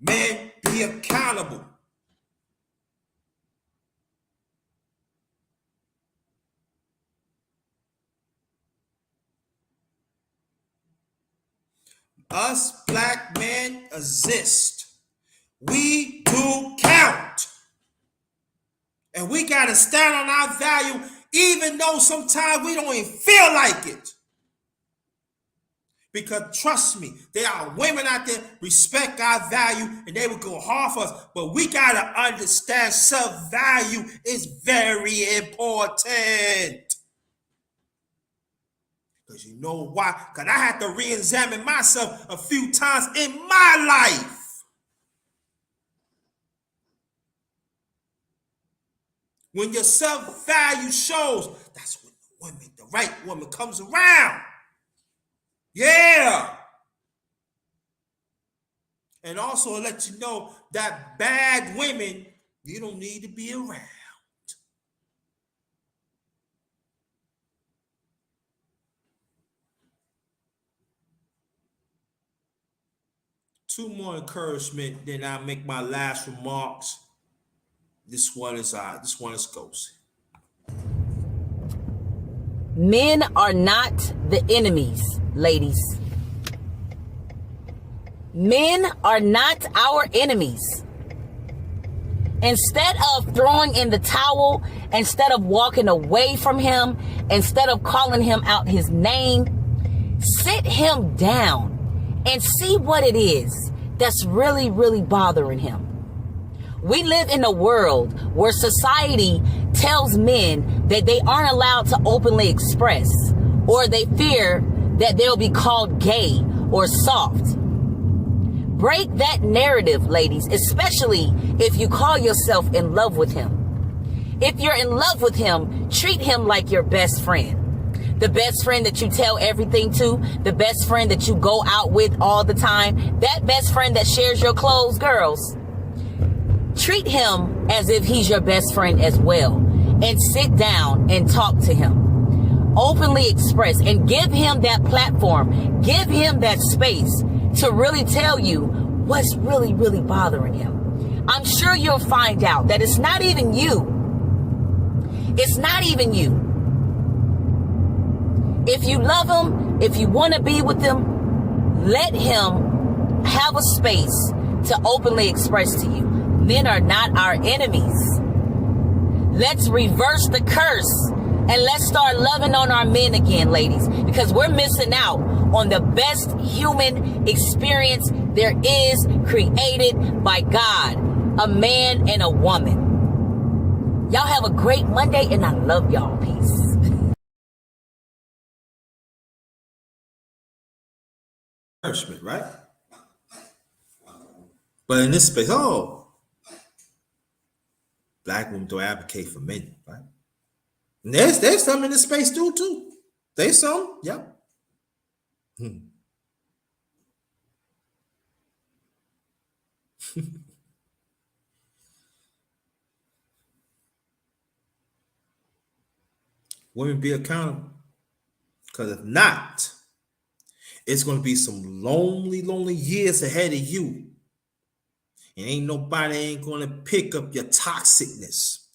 Men, be accountable. Us black men exist. We do count. And we got to stand on our value even though sometimes we don't even feel like it. Because trust me, there are women out there respect our value and they will go hard for us. But we got to understand self-value is very important. Because you know why? Because I had to re-examine myself a few times in my life. When your self-value shows, that's when the woman, the right woman comes around. Yeah. And also let you know that bad women, you don't need to be around. Two more encouragement, then I'll make my last remarks. This one is Ghost. Men are not the enemies, ladies. Men are not our enemies. Instead of throwing in the towel, instead of walking away from him, instead of calling him out his name, sit him down and see what it is that's really, really bothering him. We live in a world where society tells men that they aren't allowed to openly express, or they fear that they'll be called gay or soft. Break that narrative, ladies, especially if you call yourself in love with him. If you're in love with him, treat him like your best friend. The best friend that you tell everything to, the best friend that you go out with all the time, that best friend that shares your clothes, girls. Treat him as if he's your best friend as well, and sit down and talk to him. Openly express and give him that platform, give him that space to really tell you what's really, really bothering him. I'm sure you'll find out that it's not even you. It's not even you. If you love him, if you want to be with him, let him have a space to openly express to you. Men are not our enemies. Let's reverse the curse and let's start loving on our men again, ladies, because we're missing out on the best human experience there is, created by God, a man and a woman. Y'all have a great Monday, and I love y'all. Peace. Nourishment, right? But in this space, black women don't advocate for men, right? And there's some in this space too. There's some, yeah. Women, be accountable. Because if not, it's going to be some lonely years ahead of you. And ain't nobody going to pick up your toxicness.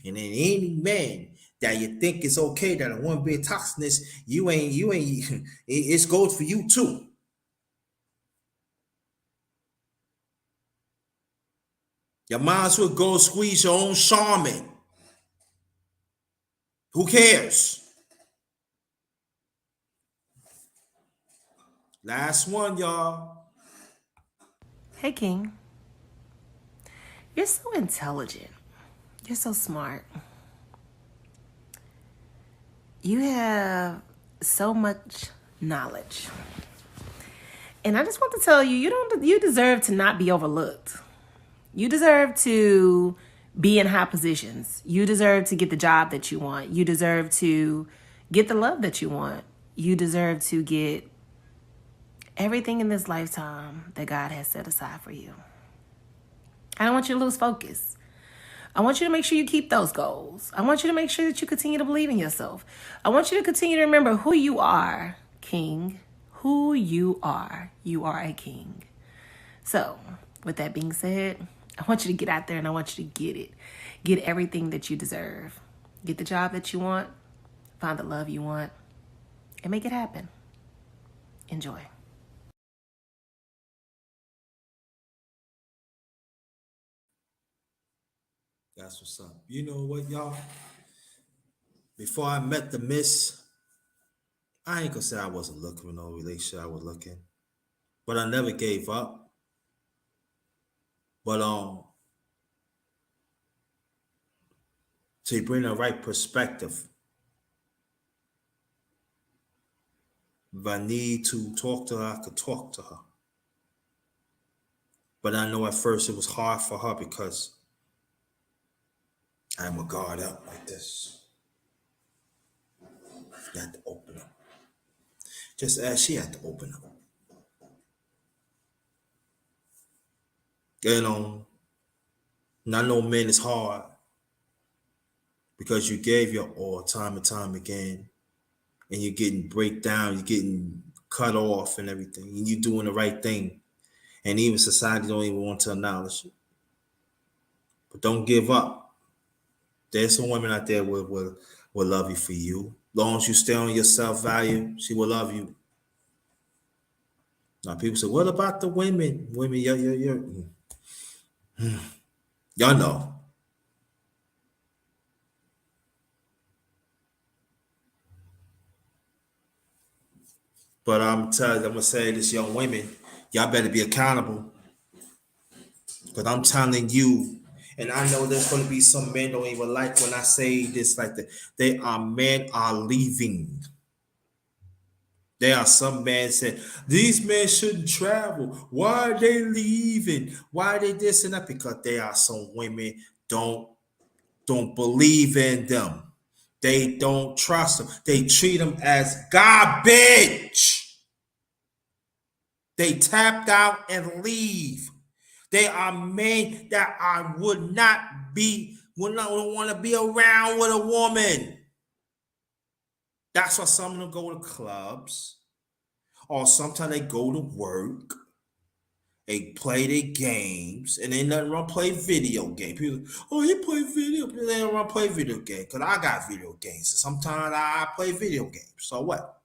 And then any man that you think is okay that a woman be a toxicness, you ain't, it goes for you too. You might as well go squeeze your own shaman. Who cares? Last one, y'all. Hey, King. You're so intelligent. You're so smart. You have so much knowledge. And I just want to tell you, you deserve to not be overlooked. You deserve to be in high positions. You deserve to get the job that you want. You deserve to get the love that you want. You deserve to get everything in this lifetime that God has set aside for you. I don't want you to lose focus. I want you to make sure you keep those goals. I want you to make sure that you continue to believe in yourself. I want you to continue to remember who you are, King. Who you are. You are a king. So, with that being said, I want you to get out there and I want you to get it. Get everything that you deserve. Get the job that you want. Find the love you want. And make it happen. Enjoy. That's what's up. You know what, y'all? Before I met the miss, I ain't gonna say I wasn't looking for no relationship. I was looking, but I never gave up. But to bring the right perspective, if I need to talk to her, I could talk to her. But I know at first it was hard for her because I'm a guard up like this. You had to open up. Just as she had to open up. You know, and I know men is hard because you gave your all time and time again, and you're getting break down, you're getting cut off and everything, and you're doing the right thing. And even society don't even want to acknowledge it. But don't give up. There's some women out there will love you for you. As long as you stay on your self-value, she will love you. Now people say, what about the women? Women, y'all know. But I'm gonna say this, young women, y'all better be accountable. Because I'm telling you, and I know there's gonna be some men don't even like when I say this like that. Men are leaving. There are some men saying, these men shouldn't travel. Why are they leaving? Why are they this and that? Because there are some women don't believe in them. They don't trust them. They treat them as garbage. They tapped out and leave. They are men that would not want to be around with a woman. That's why some of them go to clubs, or sometimes they go to work. They play their games, and they nothing wrong play video game. People, he play video. They don't want to play video game because I got video games. And sometimes I play video games. So what?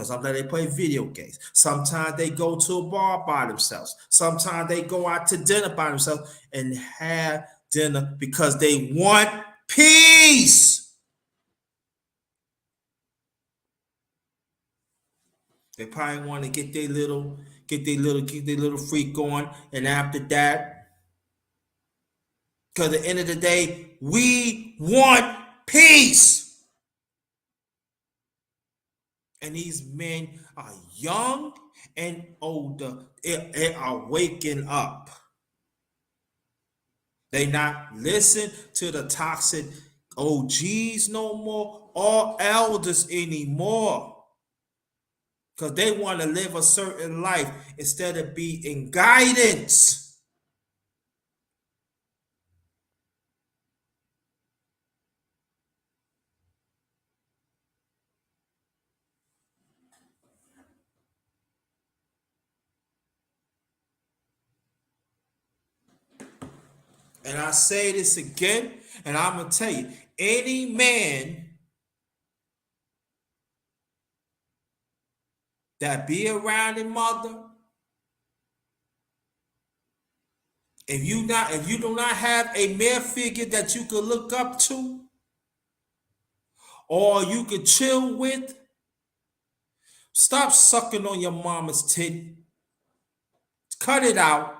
Sometimes they play video games. Sometimes they go to a bar by themselves. Sometimes they go out to dinner by themselves and have dinner because they want peace. They probably want to get their little freak on, and after that, because at the end of the day, we want peace. And these men are young and older. They are waking up. They not listen to the toxic OGs no more or elders anymore. Because they want to live a certain life instead of be in guidance. And I say this again, and I'm going to tell you, any man that be around a mother, if you do not have a male figure that you could look up to or you could chill with, stop sucking on your mama's tit. Cut it out.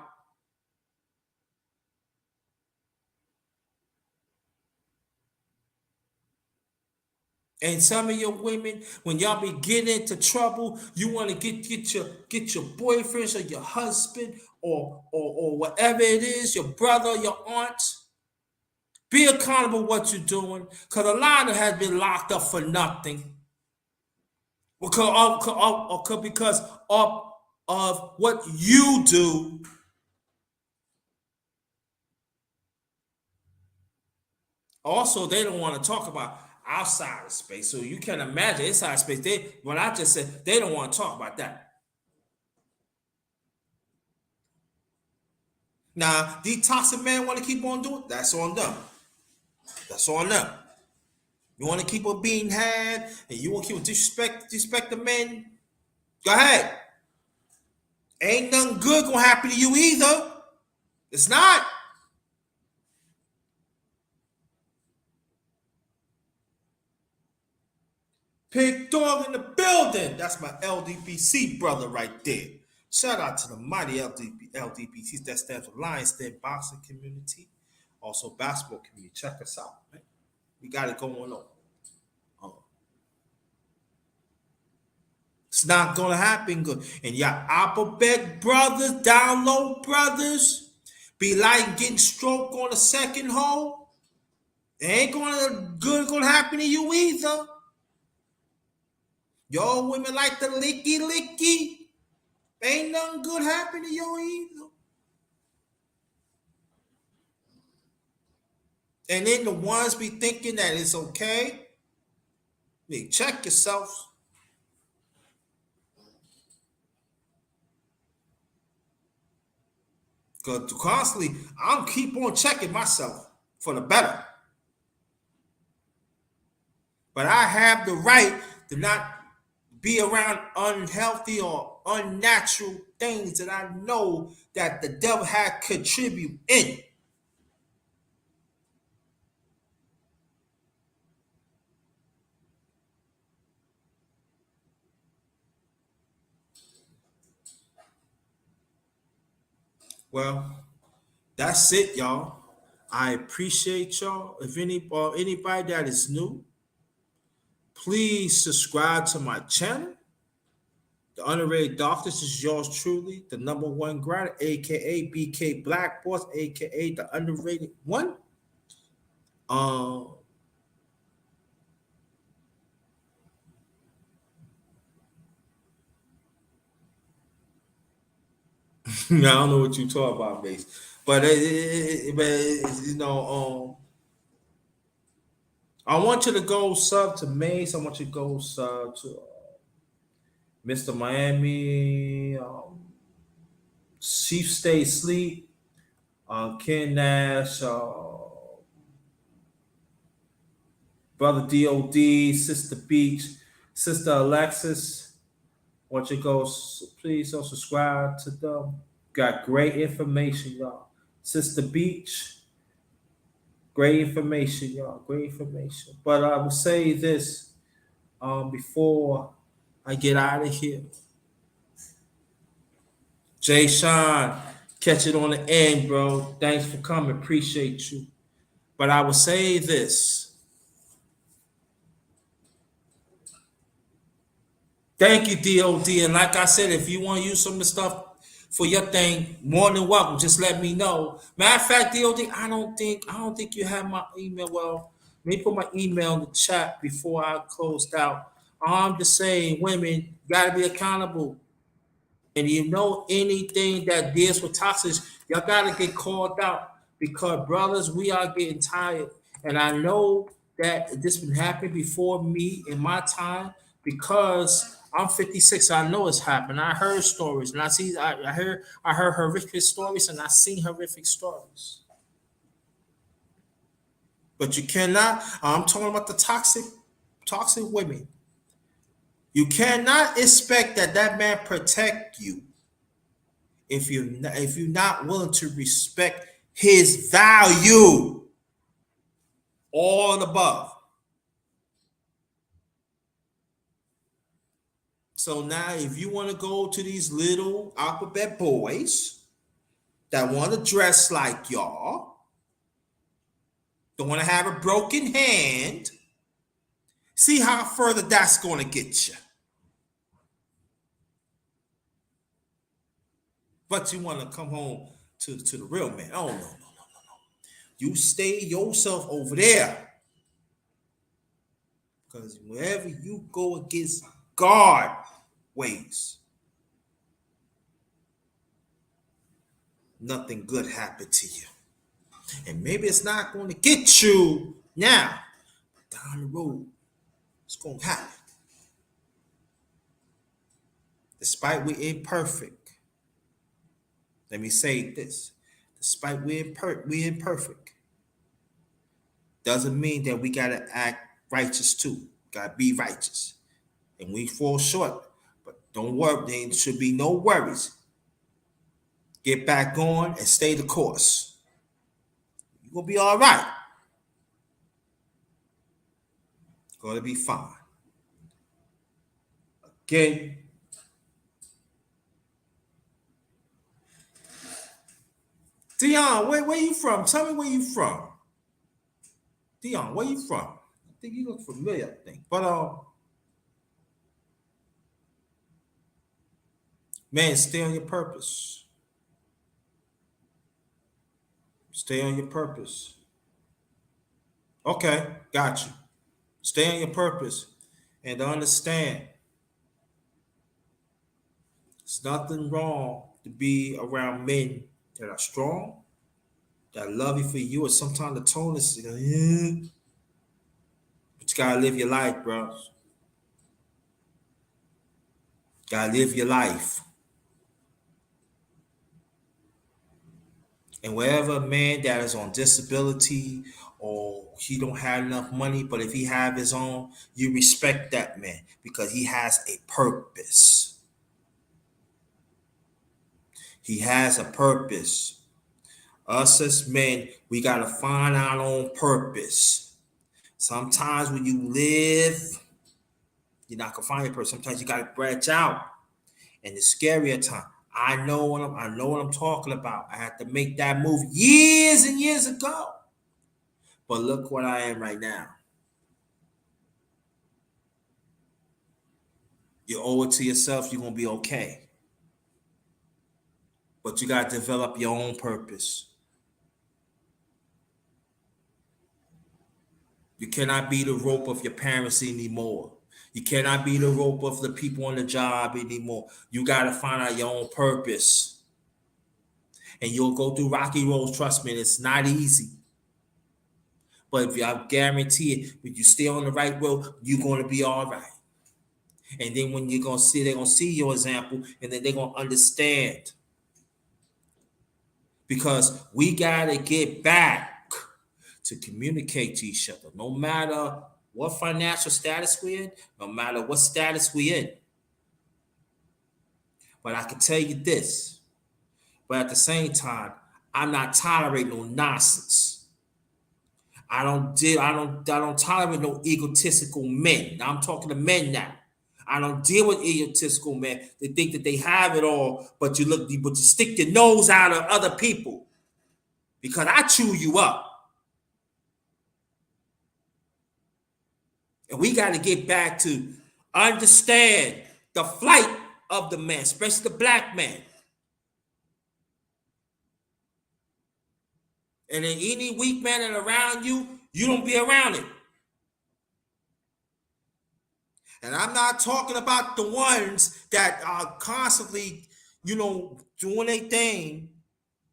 And some of your women, when y'all be getting into trouble, you want to get your boyfriends or your husband or whatever it is, your brother, your aunt. Be accountable what you're doing, because a lot of has been locked up for nothing. Because of what you do. Also, they don't want to talk about outside of space. So you can imagine inside space. What I just said, they don't want to talk about that. Now, these toxic men want to keep on doing, that's on them. That's on them. You want to keep on being had, and you want to keep disrespect the men, go ahead. Ain't nothing good gonna happen to you either. It's not. Pig Dog in the building. That's my LDPC brother right there. Shout out to the mighty LDPCs. That stands for Lions Den Boxing Community. Also basketball community. Check us out, man. We got it going on. It's not gonna happen good. And y'all alphabet brothers, download brothers, be like getting stroke on the second hole. It ain't gonna happen to you either. Y'all women like the licky. Ain't nothing good happen to you either. And then the ones be thinking that it's okay. Hey, check yourself. Because constantly, I'm keep on checking myself for the better. But I have the right to not be around unhealthy or unnatural things that I know that the devil had contribute in. Well, that's it, y'all. I appreciate y'all. If anybody that is new, please subscribe to my channel. The Underrated Doctors is yours truly, the number one grinder, aka BK Black Boss, aka the underrated one. I don't know what you talk about, base, but I want you to go sub to Mace. I want you to go sub to Mr. Miami, Chief Stay Sleep, Ken Nash, Brother DOD, Sister Beach, Sister Alexis, Want you to go, please don't subscribe to them. Got great information, y'all. Sister Beach, great information, y'all. Great information. But I will say this before I get out of here. Jay Sean, catch it on the end, bro. Thanks for coming. Appreciate you. But I will say this. Thank you, DOD. And like I said, if you want to use some of the stuff for your thing, more than welcome. Just let me know. Matter of fact, DOD, I don't think you have my email. Well, let me put my email in the chat before I closed out. I'm just saying, women gotta be accountable. And you know anything that deals with toxics, y'all gotta get called out because brothers, we are getting tired. And I know that this been happening before me in my time because I'm 56. I know it's happened. I heard stories and I heard horrific stories and I seen horrific stories. But you cannot, I'm talking about the toxic women. You cannot expect that man protect you if you're not willing to respect his value, all above. So now, if you want to go to these little alphabet boys that want to dress like y'all, don't want to have a broken hand, see how further that's going to get you. But you want to come home to the real man. Oh, no. You stay yourself over there. Because wherever you go against God ways, nothing good happened to you. And maybe it's not going to get you now. Down the road, it's going to happen. Despite we're imperfect, let me say this. Despite we're imperfect, doesn't mean that we got to act righteous too. Got to be righteous. And we fall short. But don't worry, there should be no worries. Get back on and stay the course. You're going to be all right. Going to be fine. Okay. Dion, where you from? Tell me where you from. Dion, where you from? I think you look familiar, I think. But man, stay on your purpose. Stay on your purpose. Okay, got you. Stay on your purpose and understand there's nothing wrong to be around men that are strong, that love you for you, or sometimes the tone is, but you gotta live your life, bro. Gotta live your life. And wherever a man that is on disability or he don't have enough money, but if he have his own, you respect that man because he has a purpose. He has a purpose. Us as men, we got to find our own purpose. Sometimes when you live, you're not going to find your purpose. Sometimes you got to branch out. And the scarier time, I know what I'm talking about. I had to make that move years and years ago. But look what I am right now. You owe it to yourself, you're going to be okay. But you got to develop your own purpose. You cannot be the rope of your parents anymore. You cannot be the rope of the people on the job anymore. You got to find out your own purpose. And you'll go through rocky roads. Trust me, it's not easy. But if I guarantee it, if you stay on the right road, you're going to be all right. And then when they're going to see your example, and then they're going to understand. Because we got to get back to communicate to each other, no matter what financial status we're in, no matter what status we're in. But I can tell you this. But at the same time, I'm not tolerating no nonsense. I don't tolerate no egotistical men. Now I'm talking to men now. I don't deal with egotistical men. They think that they have it all, but you stick your nose out of other people because I chew you up. And we got to get back to understand the flight of the man, especially the black man. And then any weak man that around you, you don't be around it. And I'm not talking about the ones that are constantly, doing their thing,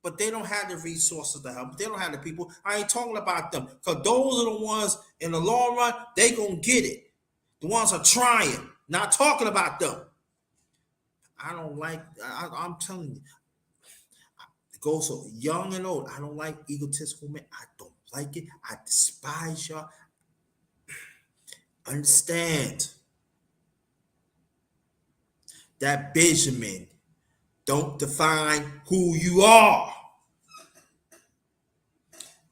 but they don't have the resources to help. They don't have the people. I ain't talking about them. Because those are the ones, in the long run, they going to get it. The ones are trying. Not talking about them. I don't like, I'm telling you, it goes so young and old. I don't like egotistical men. I don't like it. I despise y'all. Understand that Benjamin don't define who you are.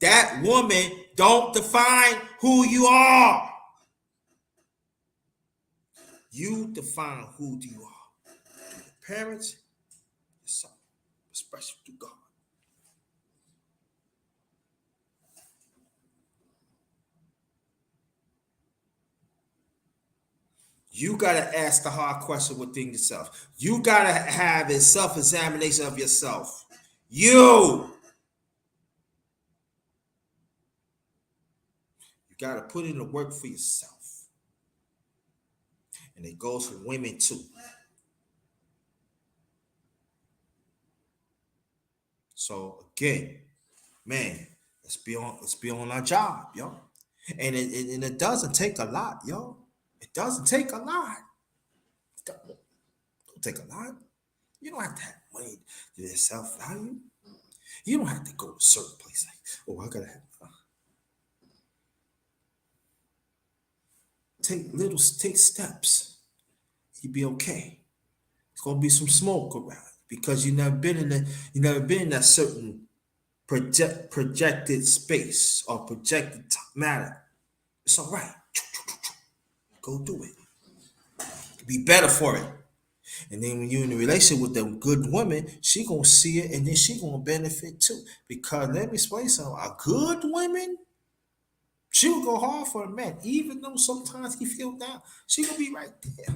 That woman don't define who you are. You define who you are. Your parents, your son, especially to God. You got to ask the hard question within yourself. You got to have a self-examination of yourself. You got to put in the work for yourself. And it goes for women too. So again, man, let's be on our job, yo. And it doesn't take a lot, yo. It doesn't take a lot. It don't take a lot. You don't have to have money to your self-value. You don't have to go to a certain place like, I gotta have. Take steps. You'll be okay. It's gonna be some smoke around because you never been in that certain projected space or projected matter. It's all right. Go do it. Be better for it. And then when you're in a relationship with a good woman, she gonna see it and then she gonna benefit too. Because let me explain something. A good woman, she will go hard for a man, even though sometimes he feel down. She gonna be right there.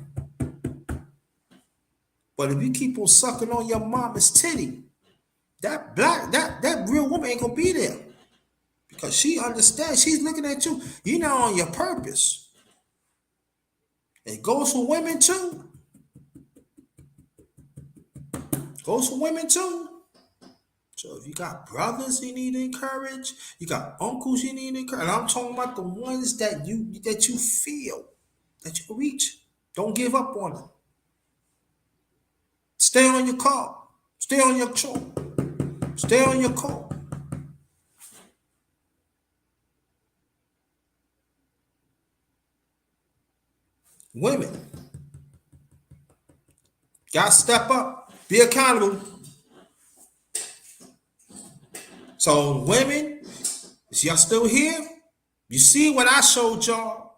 But if you keep on sucking on your mama's titty, that real woman ain't gonna be there. Because she understands, she's looking at you. You're not on your purpose. It goes for women too. Goes for women too. So if you got brothers you need to encourage, you got uncles you need to encourage. And I'm talking about the ones that you feel that you can reach. Don't give up on them. Stay on your car. Stay on your chore. Stay on your car. Women, gotta step up. Be accountable. So women, is y'all still here? You see what I showed y'all?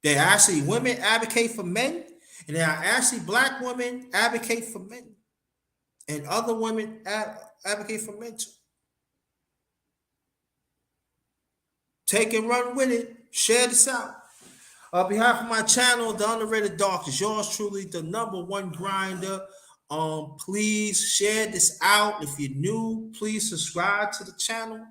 There are actually women advocate for men, and there are actually black women advocate for men, and other women advocate for men too. Take and run with it. Share this out. On behalf of my channel, The Underrated Dark, is yours truly, the #1 grinder. Please share this out. If you're new, please subscribe to the channel.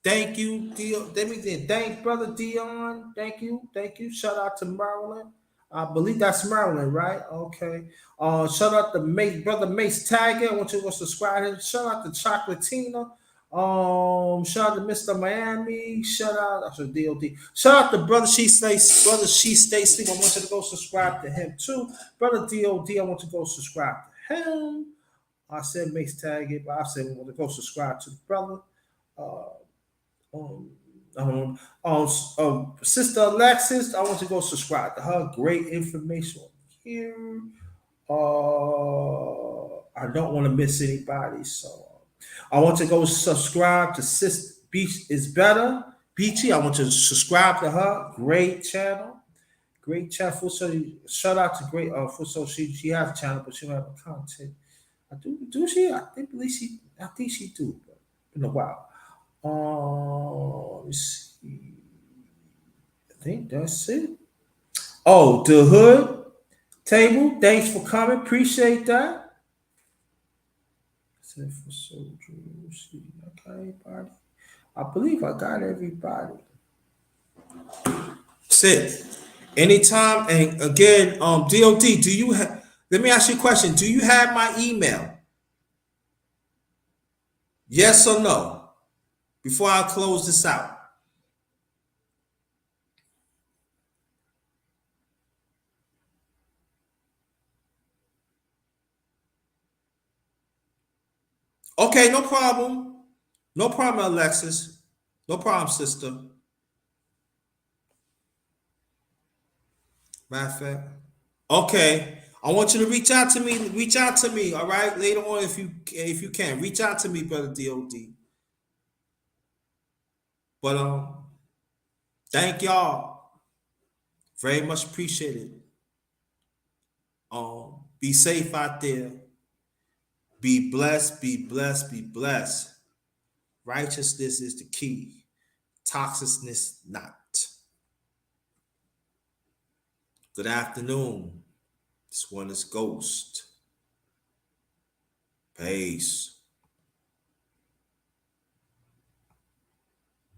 Thank you, Dion. Thank Brother Dion. Thank you. Shout out to Maryland. I believe that's Maryland, right? Okay. Shout out to Brother Mace Tiger. I want you to go subscribe to him. Shout out to Chocolatina. Shout out to Mr. Miami. Shout out to DOD. Shout out to Brother She Stay Sleep. I want you to go subscribe to him too. Brother DOD, I want you to go subscribe to him. I said Mace Tag, but I said we want to go subscribe to the brother. Sister Alexis, I want you to go subscribe to her. Great information on here. I don't want to miss anybody, so I want to go subscribe to Sis Beach is Better. Beachy, I want to subscribe to her. Great channel. Great channel. So shout out to great so she has a channel, but she don't have a content. Do she? I think she do, but been a while. Let me see. I think that's it. Oh, the hood table. Thanks for coming. Appreciate that. Except for soldiers. Okay, everybody. I believe I got everybody. Sit. Anytime. And again, DOD, do you have, let me ask you a question. Do you have my email? Yes or no? Before I close this out. Okay, no problem. No problem, Alexis. No problem, sister. Matter of fact. Okay. I want you to reach out to me. Reach out to me, all right? Later on, if you can. Reach out to me, brother DOD. But thank y'all. Very much appreciated. Be safe out there. Be blessed, be blessed, be blessed. Righteousness is the key. Toxicness not. Good afternoon. This one is Ghost. Peace.